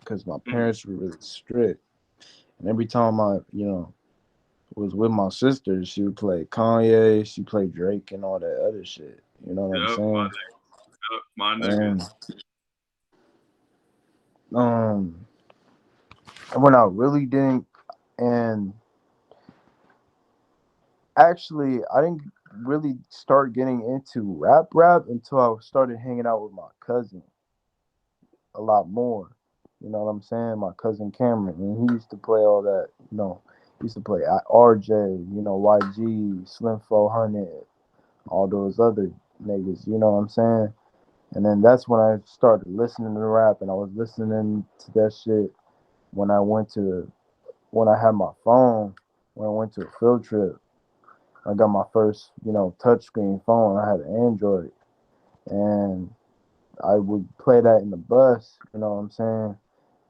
because my parents were really strict, and every time I was with my sister, she would play Kanye, she played Drake and all that other shit. You know what I'm Yep, saying? my nigga. And um, when I really didn't, and actually, I didn't really start getting into rap until I started hanging out with my cousin a lot more. You know what I'm saying? My cousin Cameron, and he used to play all that. He used to play RJ, YG, Slim 400, all those other niggas. You know what I'm saying? And then that's when I started listening to rap, and I was listening to that shit when when I had my phone, when I went to a field trip. I got my first, touchscreen phone. I had an Android, and I would play that in the bus. You know what I'm saying?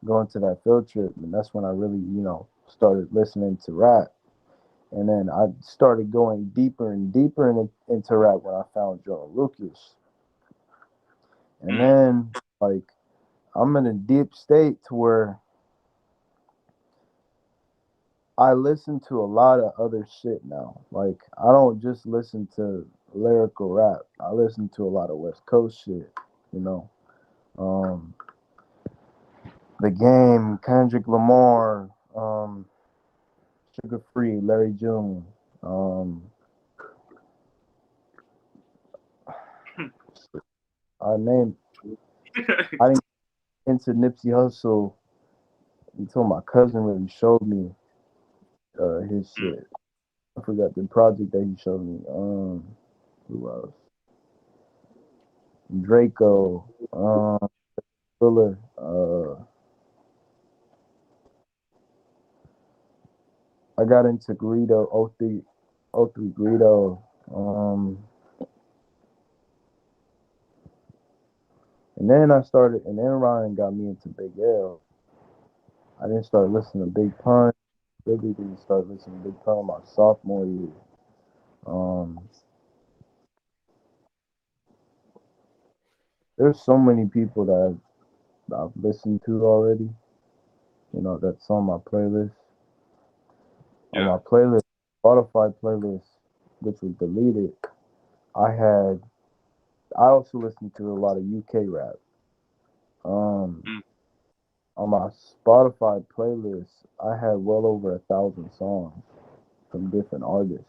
Going to that field trip, and that's when I really, started listening to rap. And then I started going deeper and deeper into rap when I found Joe Lucas. And then, like, I'm in a deep state to where I listen to a lot of other shit now. Like, I don't just listen to lyrical rap. I listen to a lot of West Coast shit, you know. Um, the Game, Kendrick Lamar, Sugar Free, Larry June. Um, I named. I didn't get into Nipsey Hussle until my cousin really showed me his shit. I forgot the project that he showed me. Who else? Draco, Fuller. I got into Greedo, O3 Greedo. And then and then Ryan got me into Big L. I didn't start listening to Big Pun. Really didn't start listening to Big Pun my sophomore year. Um, there's so many people that I've listened to already. That's on my playlist. On Yeah. my playlist, Spotify playlist, which was deleted, I had. I also listened to a lot of UK rap. Um, Mm. on my Spotify playlist, I had well over 1,000 songs from different artists.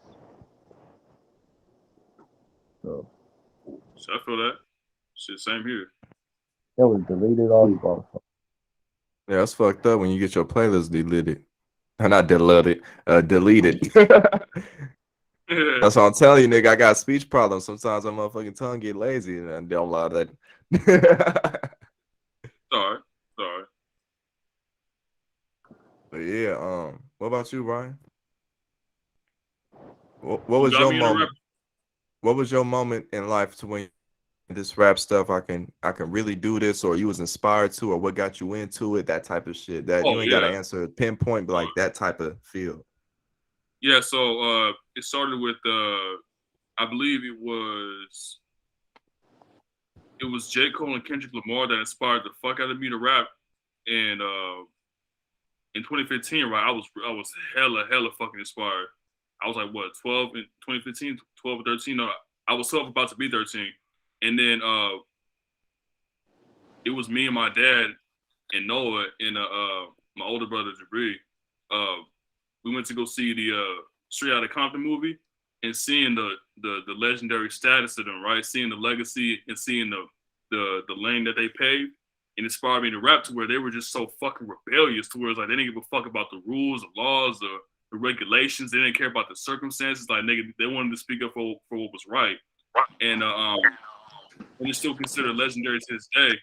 So So I feel that. Shit, same here. it was deleted off Spotify. Yeah, that's fucked up when you get your playlist deleted. Not deleted, deleted. Yeah. That's what I'm telling you, nigga. I got speech problems. Sometimes my motherfucking tongue get lazy and I don't allow that. Sorry. Sorry. But yeah, what about you, Ryan? What What was got your me into rap? moment? What was your moment in life to when this rap stuff I can really do this, or you was inspired to, or what got you into it, that type of shit? That Oh you ain't got to yeah. answer pinpoint, but like that type of feel. Yeah, so it started with I believe it was J. Cole and Kendrick Lamar that inspired the fuck out of me to rap. And in 2015, right, I was hella fucking inspired. I was like what 12 in 2015, 12 or 13. No, I was 12 about to be 13. And then it was me and my dad and Noah and my older brother Jabri. Uh we went to go see the Straight Outta Compton movie and seeing the legendary status of them, right? Seeing the legacy and seeing the lane that they paved, and inspired me to rap to where they were just so fucking rebellious to where it's like they didn't give a fuck about the rules, the laws, the regulations. They didn't care about the circumstances. Like nigga, they wanted to speak up for what was right, and it's still considered legendary to this day.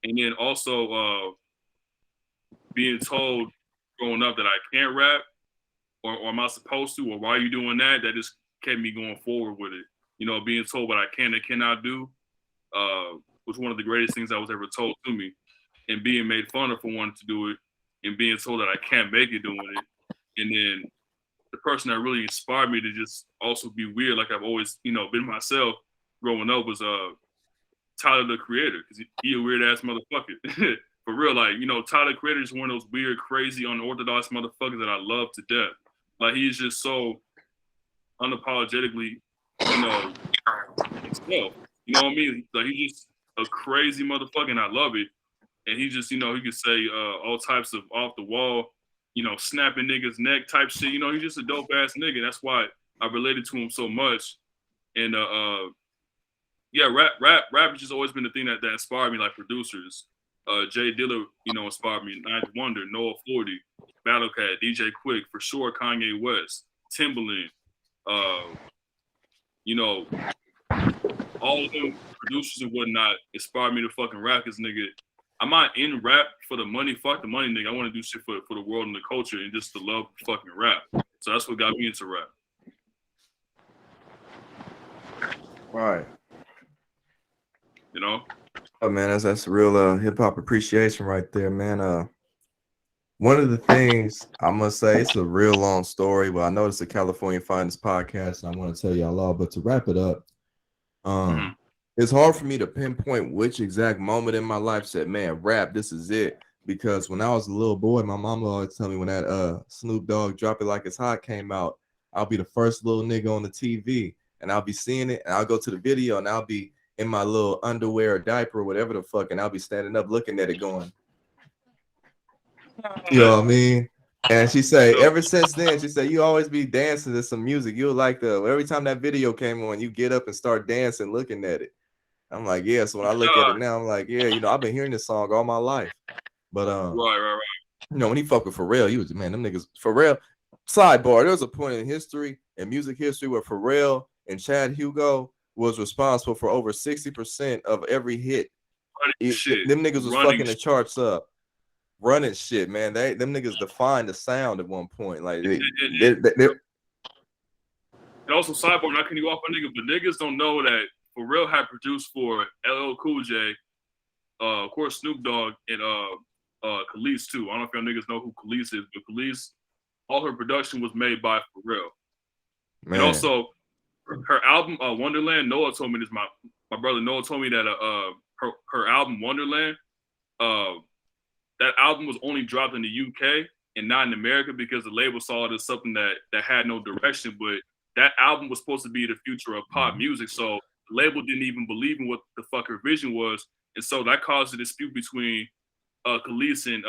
And then also being told growing up that I can't rap or am I supposed to, or why are you doing that? That just kept me going forward with it. Being told what I can and cannot do was one of the greatest things that was ever told to me. And being made fun of for wanting to do it and being told that I can't make it doing it. And then the person that really inspired me to just also be weird, like I've always, been myself growing up was Tyler the Creator, because he a weird ass motherfucker. For real, like, Tyler the Creator is one of those weird, crazy, unorthodox motherfuckers that I love to death. Like he's just so unapologetically, you know, himself. You know what I mean? Like he's just a crazy motherfucker, and I love it. And he just, he could say all types of off the wall, snapping niggas neck type shit. He's just a dope ass nigga. That's why I related to him so much. And yeah, rap has just always been the thing that inspired me, like producers. Jay Dilla, inspired me. Ninth Wonder, Noah 40, Battle Cat, DJ Quick, for sure, Kanye West, Timbaland, you know, all of them producers and whatnot inspired me to fucking rap. Cause nigga, I'm not in rap for the money. Fuck the money, nigga. I want to do shit for the world and the culture and just to love fucking rap. So that's what got me into rap. Right. Oh man, that's real hip hop appreciation right there, man. One of the things I must say, it's a real long story, but I know it's a California Finest podcast, and I want to tell y'all all. But to wrap it up, it's hard for me to pinpoint which exact moment in my life said, "Man, rap, this is it." Because when I was a little boy, my mom would always tell me when that Snoop Dogg "Drop It Like It's Hot" came out, I'll be the first little nigga on the TV, and I'll be seeing it, and I'll go to the video, and I'll be in my little underwear or diaper or whatever the fuck, and I'll be standing up looking at it going, you know what I mean? And she say, ever since then, she said, you always be dancing to some music. You'll like every time that video came on, you get up and start dancing, looking at it. I'm like, yeah. So when I look at it now, I'm like, yeah, I've been hearing this song all my life. But right. When he fucked with Pharrell, he was, man, them niggas, Pharrell. Sidebar, there was a point in history, in music history, where Pharrell and Chad Hugo was responsible for over 60% of every hit. Them niggas was fucking the charts up. Running shit, man. Them niggas defined the sound at one point. Like and also sidebar, not cutting you off on niggas, but niggas don't know that Pharrell had produced for LL Cool J, of course Snoop Dogg, and Khalees too. I don't know if y'all niggas know who Khalees is, but Khalees, all her production was made by Pharrell. Man. And also her album Wonderland. Noah told me this. My brother Noah told me that her album Wonderland. That album was only dropped in the UK and not in America because the label saw it as something that had no direction. But that album was supposed to be the future of pop music. So the label didn't even believe in what the fuck her vision was. And so that caused a dispute between Khalees and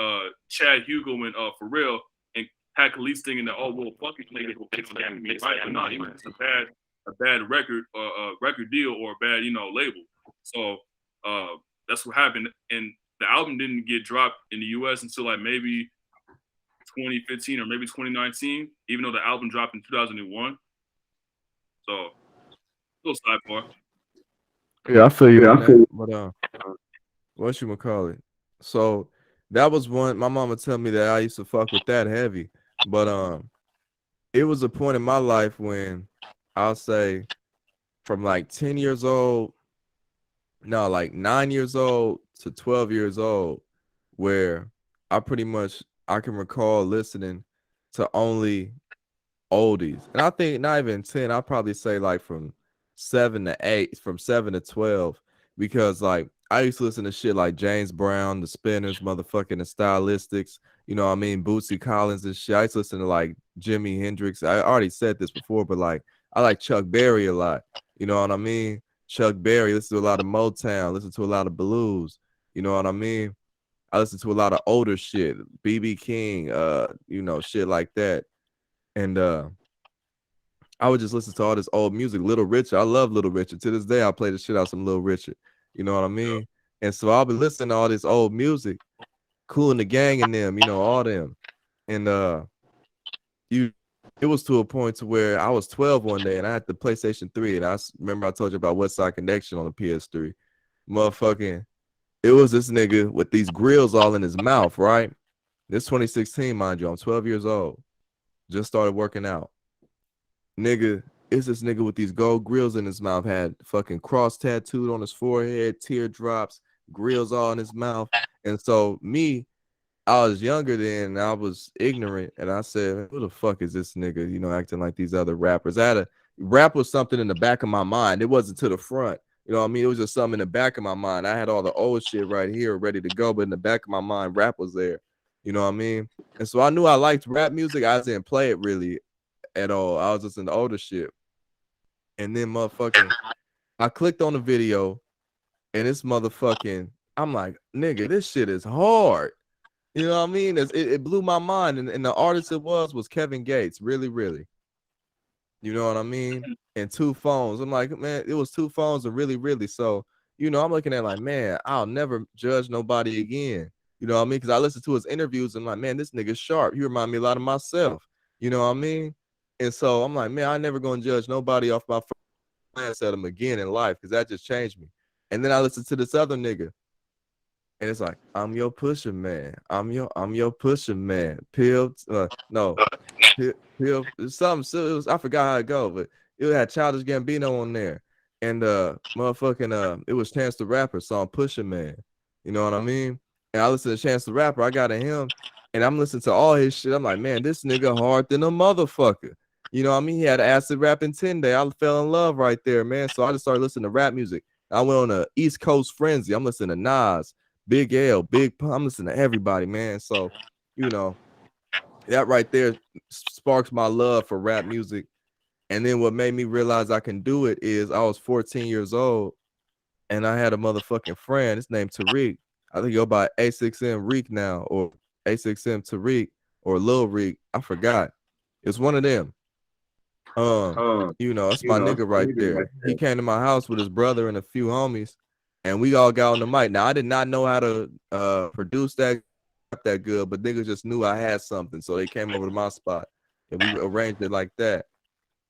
Chad Hugo and Pharrell, and had Khalees thinking that, oh, well, fuck it, nigga, right? But no, it's a bad record deal or a bad, label. So that's what happened. And the album didn't get dropped in the U.S. until like maybe 2015 or maybe 2019, even though the album dropped in 2001. So, little sidebar. Yeah, I feel you. But what you call it? So that was one. My mama tell me that I used to fuck with that heavy, but it was a point in my life when I'll say from like 10 years old, no, like 9 years old to 12 years old, where I can recall listening to only oldies. And I think not even 10, I'll probably say like from 7 to 8, from 7 to 12, because like I used to listen to shit like James Brown, the Spinners, motherfucking the Stylistics, you know what I mean, Bootsy Collins and shit. I used to listen to like Jimi Hendrix. I already said this before, but like I like Chuck Berry a lot, you know what I mean? Chuck Berry, listen to a lot of Motown, listen to a lot of blues, you know what I mean? I listen to a lot of older shit, B.B. King, shit like that. And I would just listen to all this old music. Little Richard, I love Little Richard. To this day, I play the shit out of some Little Richard. You know what I mean? And so I'll be listening to all this old music, Kool and the Gang and them, all them. And it was to a point to where I was 12 one day and I had the PlayStation 3, and I remember I told you about West Side Connection on the PS3. Motherfucking, it was this nigga with these grills all in his mouth, right? This 2016, mind you. I'm 12 years old. Just started working out. Nigga, it's this nigga with these gold grills in his mouth, had fucking cross tattooed on his forehead, teardrops, grills all in his mouth. And so I was younger then, and I was ignorant, and I said, who the fuck is this nigga, acting like these other rappers? Rap was something in the back of my mind. It wasn't to the front. You know what I mean? It was just something in the back of my mind. I had all the old shit right here ready to go, but in the back of my mind, rap was there. You know what I mean? And so I knew I liked rap music. I didn't play it really at all. I was listening to older shit. And then motherfucking, I clicked on the video, and this motherfucking, I'm like, nigga, this shit is hard. You know what I mean? It blew my mind. And the artist it was Kevin Gates. Really, really. You know what I mean? And 2 phones. I'm like, man, it was 2 phones and really, really. So, I'm looking at like, man, I'll never judge nobody again. You know what I mean? Because I listened to his interviews and I'm like, man, this nigga's sharp. He remind me a lot of myself. You know what I mean? And so I'm like, man, I never gonna judge nobody off my glance at him again in life because that just changed me. And then I listened to this other nigga, and it's like, I'm your pusher man. I'm your pusher man. Pill, no, pill, something. So it was, I forgot how it go, but it had Childish Gambino on there, and motherfucking it was Chance the Rapper song Pusher Man. You know what I mean? And I listened to Chance the Rapper. I got to him, and I'm listening to all his shit. I'm like, man, this nigga hard than a motherfucker. You know what I mean? He had acid rap in 10 Day. I fell in love right there, man. So I just started listening to rap music. I went on a East Coast frenzy. I'm listening to Nas, Big L, Big Pun. I'm listening to everybody, man. So, that right there sparks my love for rap music. And then what made me realize I can do it is I was 14 years old and I had a motherfucking friend. His name Tariq. I think he go by A6M Reek now, or A6M Tariq, or Lil Reek. I forgot. It's one of them. It's my nigga right there. He came to my house with his brother and a few homies, and we all got on the mic. Now I did not know how to produce that good, but niggas just knew I had something, so they came over to my spot and we arranged it like that.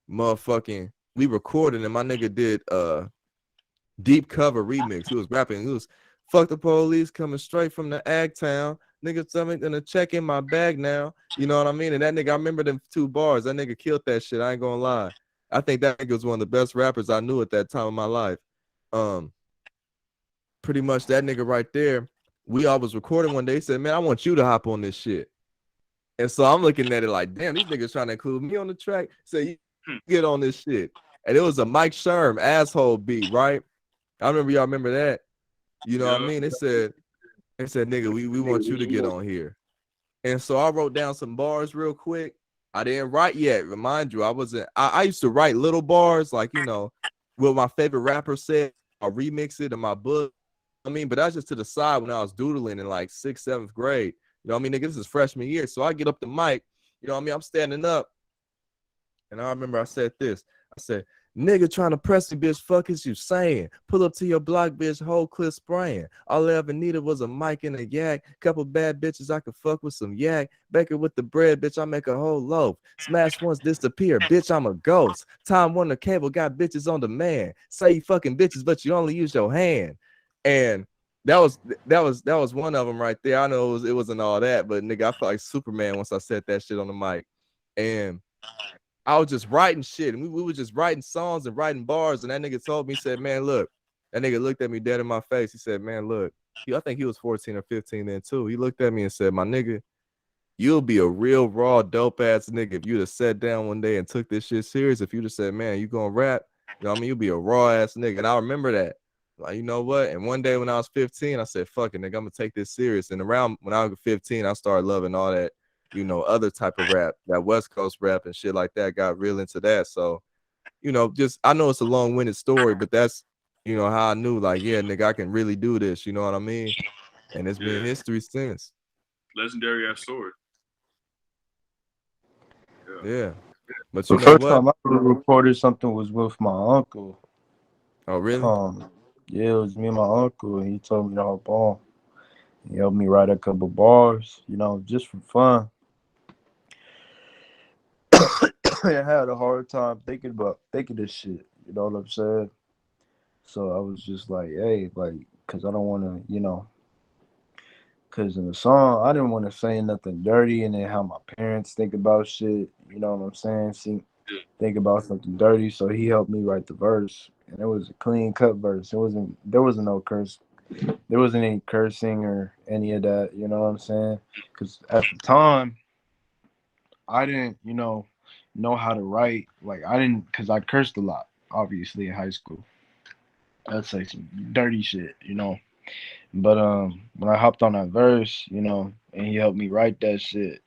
Motherfucking, we recorded and my nigga did deep cover remix. He was rapping. He was fuck the police coming straight from the Ag Town. Nigga, something gonna check in my bag now. You know what I mean? And that nigga, I remember them 2 bars. That nigga killed that shit. I ain't gonna lie. I think that nigga was one of the best rappers I knew at that time of my life. Pretty much that nigga right there. We all was recording one day. He said, man, I want you to hop on this shit. And so I'm looking at it like, damn, these niggas trying to include me on the track. Say, you get on this shit. And it was a Mike Sherm asshole beat, right? I remember y'all remember that. You know what I mean? They said, nigga, we want you to get on here. And so I wrote down some bars real quick. I didn't write yet. Remind you, I used to write little bars, like, what my favorite rapper said. I'll remix it in my book. I mean, but that's just to the side when I was doodling in like 6th, 7th grade. You know what I mean? Nigga, this is freshman year. So I get up the mic, you know what I mean? I'm standing up. And I remember I said this. I said, nigga trying to press me, bitch, fuck is you saying? Pull up to your block, bitch, whole clip spraying. All I ever needed was a mic and a yak. Couple bad bitches I could fuck with some yak. Baker with the bread, bitch, I make a whole loaf. Smash once, disappear, bitch, I'm a ghost. Time Warner Cable got bitches on demand. Say you fucking bitches, but you only use your hand. And that was one of them right there. I know it wasn't all that, but nigga, I felt like Superman once I said that shit on the mic. And I was just writing shit, and we were just writing songs and writing bars. And that nigga told me, he said, man, look, that nigga looked at me dead in my face. He said, man, look, I think he was 14 or 15 then too. He looked at me and said, my nigga, you'll be a real raw dope ass nigga if you'd have sat down one day and took this shit serious. If you'd have said, man, you gonna rap, you know what I mean? You'll be a raw ass nigga. And I remember that. Like, you know what? And one day when I was 15, I said, fuck it, nigga, I'm gonna take this serious. And around when I was 15, I started loving all that, other type of rap, that West Coast rap and shit like that. Got real into that. So, just I know it's a long-winded story, but that's how I knew, like, yeah, nigga, I can really do this. You know what I mean? And it's been history since. Legendary ass story. Yeah. But the first time I ever recorded something was with my uncle. Oh, really? Yeah, it was me and my uncle, and he told me to hop on. He helped me write a couple bars, just for fun. I had a hard time thinking this shit. You know what I'm saying? So I was just like, hey, like, because I don't want to, because in the song, I didn't want to say nothing dirty and then how my parents think about shit. You know what I'm saying? Think about something dirty. So he helped me write the verse, and it was a clean cut verse. There wasn't no curse. There wasn't any cursing or any of that. You know what I'm saying? Because at the time, I didn't, know how to write. Like I didn't, because I cursed a lot, obviously in high school. That's like some dirty shit, But when I hopped on that verse, and he helped me write that shit,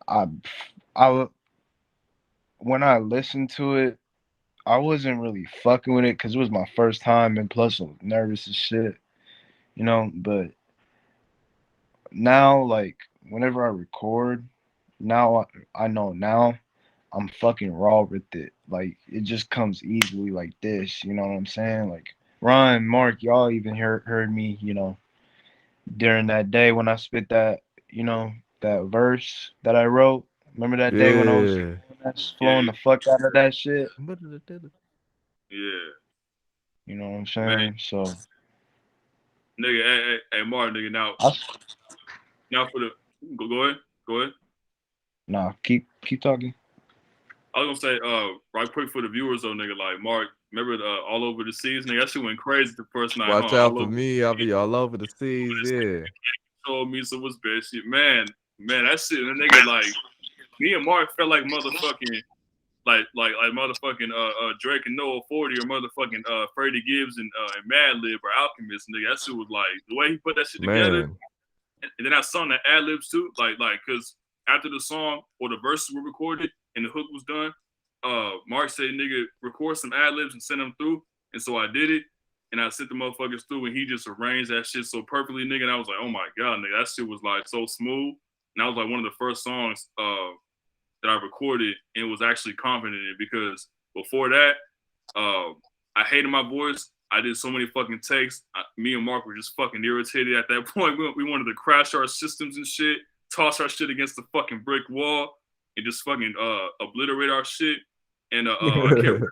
I when I listened to it, I wasn't really fucking with it because it was my first time, and plus I was nervous as shit, you know. But now, like, whenever I record, now I know now I'm fucking raw with it. Like, it just comes easily like this, you know what I'm saying? Like, Ron, Mark, y'all even heard me, you know, during that day when I spit that, you know, that verse that I wrote. Remember that day when I was Yeah. flowing Yeah, the fuck out of that shit? yeah, You know what I'm man, saying? So, nigga, hey, Martin, nigga. Now, I, now for the go ahead, go ahead. nah, keep talking. I was gonna say, right quick for the viewers though, nigga. Like Mark, remember the all over the seas, nigga? That shit went crazy the first night, huh? Watch out All for over me. I'll be all over the seas. Yeah. told me some was bad shit, man. That shit, that nigga like me and Mark felt like motherfucking like motherfucking Drake and Noah 40 or motherfucking Freddie Gibbs and Madlib or Alchemist, nigga. That shit was like the way he put that shit together, Man. and then I sung the ad libs too, like because after the song or the verses were recorded and the hook was done, Mark said, "Nigga, record some ad libs and send them through," and so I did it. And I sent the motherfuckers through, and he just arranged that shit so perfectly, nigga. And I was like, "Oh my god, nigga, that shit was like so smooth." And that was like one of the first songs that I recorded and was actually confident in because before that, I hated my voice. I did so many fucking takes. Me and Mark were just fucking irritated at that point. We wanted to crash our systems and shit, toss our shit against the fucking brick wall, and just fucking obliterate our shit. And I kept,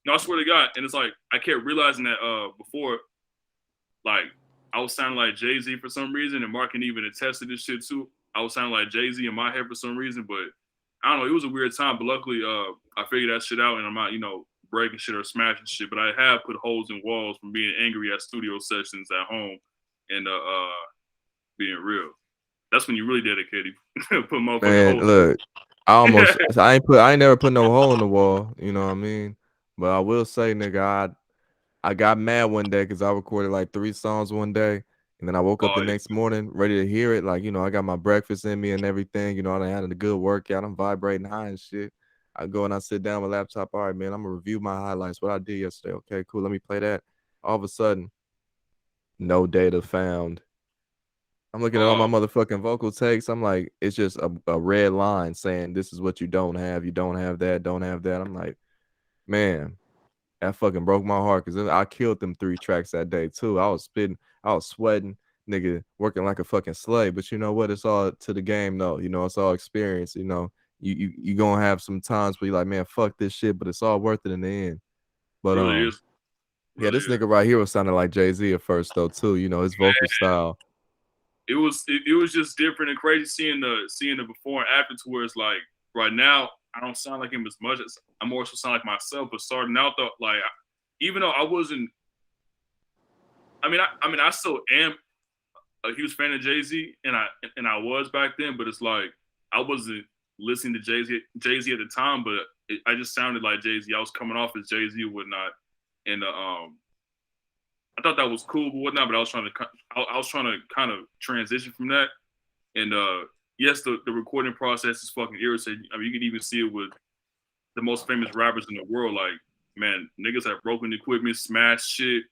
no, I swear to God, and it's like I kept realizing that before, like I was sounding like Jay-Z for some reason, and Mark can even attest to this shit too. I was sounding like Jay-Z in my head for some reason, but I don't know. It was a weird time, but luckily, I figured that shit out, and I'm not, breaking shit or smashing shit. But I have put holes in walls from being angry at studio sessions at home, and being real. That's when you really dedicated. Put motherfucking Man, holes. look, I ain't never put no hole in the wall, you know what I mean? But I will say, nigga, I got mad one day because I recorded like 3 songs one day, and then I woke up Oh the next morning ready to hear it. Like, I got my breakfast in me and everything. I done had a good workout. I'm vibrating high and shit. I go and I sit down with my laptop. All right, man, I'm gonna review my highlights. What I did yesterday. Okay, cool. Let me play that. All of a sudden, no data found. I'm looking at all my oh, motherfucking vocal takes. I'm like, it's just a red line saying this is what you don't have. You don't have that. Don't have that. I'm like, man, that fucking broke my heart because I killed them 3 tracks that day too. I was spitting, I was sweating, nigga, working like a fucking slave. But you know what? It's all to the game though. It's all experience. You gonna have some times where you're like, man, fuck this shit, but it's all worth it in the end. But really is. yeah, Really this is. nigga right here was sounding like Jay-Z at first though too. His vocal style. It was just different and crazy seeing the before and after to where it's like right now I don't sound like him as much as I more so sound like myself. But starting out though, like even though I wasn't, I still am a huge fan of Jay Z, and I was back then. But it's like I wasn't listening to Jay Z at the time, but I just sounded like Jay Z. I was coming off as Jay Z and whatnot, and I thought that was cool, but whatnot. But I was trying to kind of transition from that. And yes, the recording process is fucking irritating. You can even see it with the most famous rappers in the world. Like, man, niggas have broken equipment, smashed shit,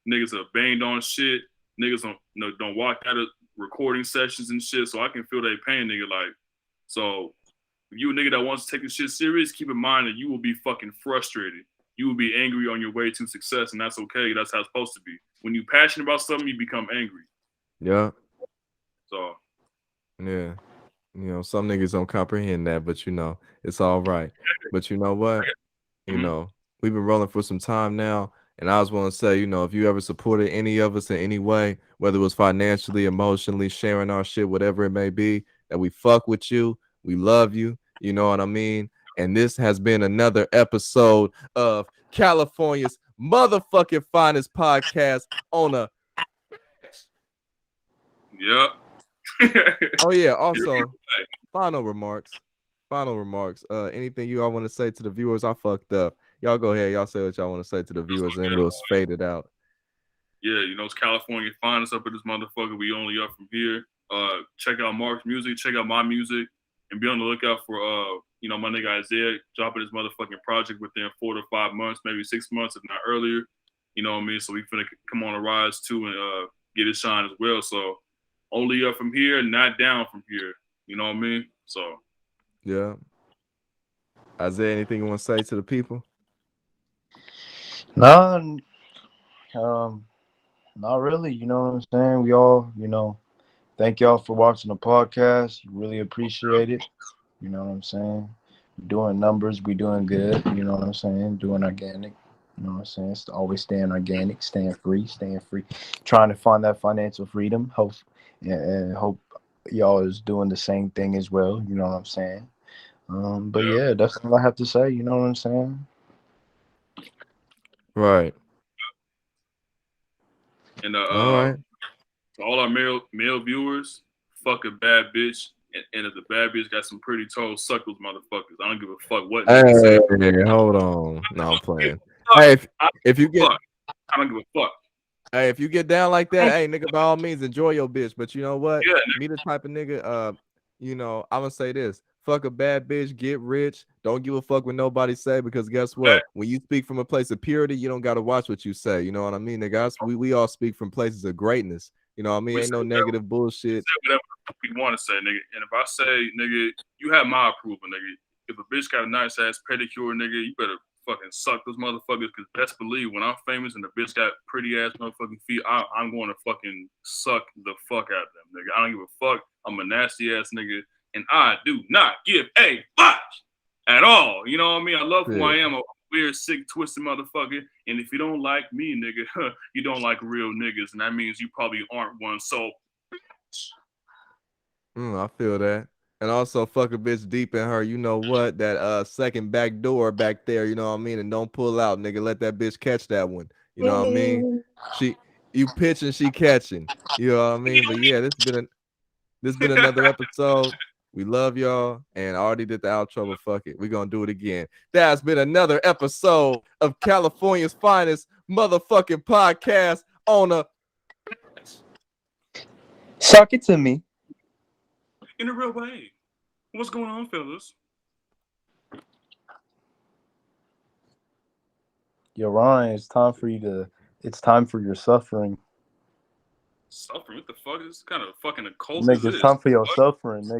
niggas have banged on shit, niggas don't walk out of recording sessions and shit. So I can feel their pain, nigga. Like, so if you a nigga that wants to take this shit serious, keep in mind that you will be fucking frustrated. You will be angry on your way to success, and that's okay. That's how it's supposed to be. When you're passionate about something, you become angry. Yeah. So Yeah. Some niggas don't comprehend that, but it's all right. But you know what? You mhm. know, we've been rolling for some time now. And I just want to say, if you ever supported any of us in any way, whether it was financially, emotionally, sharing our shit, whatever it may be, that we fuck with you, we love you, you know what I mean? And this has been another episode of California's motherfucking finest podcast on a. Yeah. Oh, yeah. Also, final remarks. Final remarks. Anything you all want to say to the viewers? I fucked up. Y'all go ahead. Y'all say what y'all want to say to the viewers, and we'll fade it out. Yeah, it's California finest up in this motherfucker. We only up from here. Check out Mark's music, check out my music, and be on the lookout for You know, my nigga Isaiah dropping his motherfucking project within 4 to 5 months, maybe 6 months, if not earlier. You know what I mean? So we finna come on a rise too and get his shine as well. So only up from here, not down from here. You know what I mean? So Yeah. Isaiah, anything you want to say to the people? No, not really. You know what I'm saying? We all, thank y'all for watching the podcast. Really appreciate it. You know what I'm saying? We're doing numbers. We doing good. You know what I'm saying? Doing organic. You know what I'm saying? It's always staying organic, staying free, trying to find that financial freedom. And hope y'all is doing the same thing as well. You know what I'm saying? But yeah, that's all I have to say. You know what I'm saying? Right. and All right. to all our male viewers, fuck a bad bitch. And if the bad bitch got some pretty toes, suck those motherfuckers. I don't give a fuck what nigga say. Hey, hold on. No, I'm playing. Fuck. Hey, if you get Fuck. I don't give a fuck. Hey, if you get down like that, hey, nigga, by all means, enjoy your bitch. But you know what? Yeah, Me the type of nigga, I'm gonna say this. Fuck a bad bitch, get rich. Don't give a fuck what nobody say, because guess what? When you speak from a place of purity, you don't gotta watch what you say. You know what I mean, nigga? We all speak from places of greatness. You know what I mean? Ain't no negative bullshit. whatever we want to say, nigga. And if I say, nigga, you have my approval, nigga. If a bitch got a nice ass pedicure, nigga, you better fucking suck those motherfuckers. Cause best believe when I'm famous and the bitch got pretty ass motherfucking feet, I'm going to fucking suck the fuck out of them, nigga. I don't give a fuck. I'm a nasty ass nigga, and I do not give a fuck at all. You know what I mean? I love who I am. A weird, sick, twisted motherfucker. And if you don't like me, nigga, you don't like real niggas, and that means you probably aren't one. So. I feel that. And also fuck a bitch deep in her. You know what? That second back door back there, you know what I mean? And don't pull out, nigga. Let that bitch catch that one. You know what I mean? You pitching, she catching. You know what I mean? But yeah, this been another episode. We love y'all. And I already did the outro, but fuck it. We're gonna do it again. That's been another episode of California's finest motherfucking podcast on a Suck it to me. In a real way. What's going on, fellas? Yo, Ryan, it's time for your suffering. Suffering? What the fuck? This kind of fucking a cult Nigga, is it's this? time for your suffering, nigga.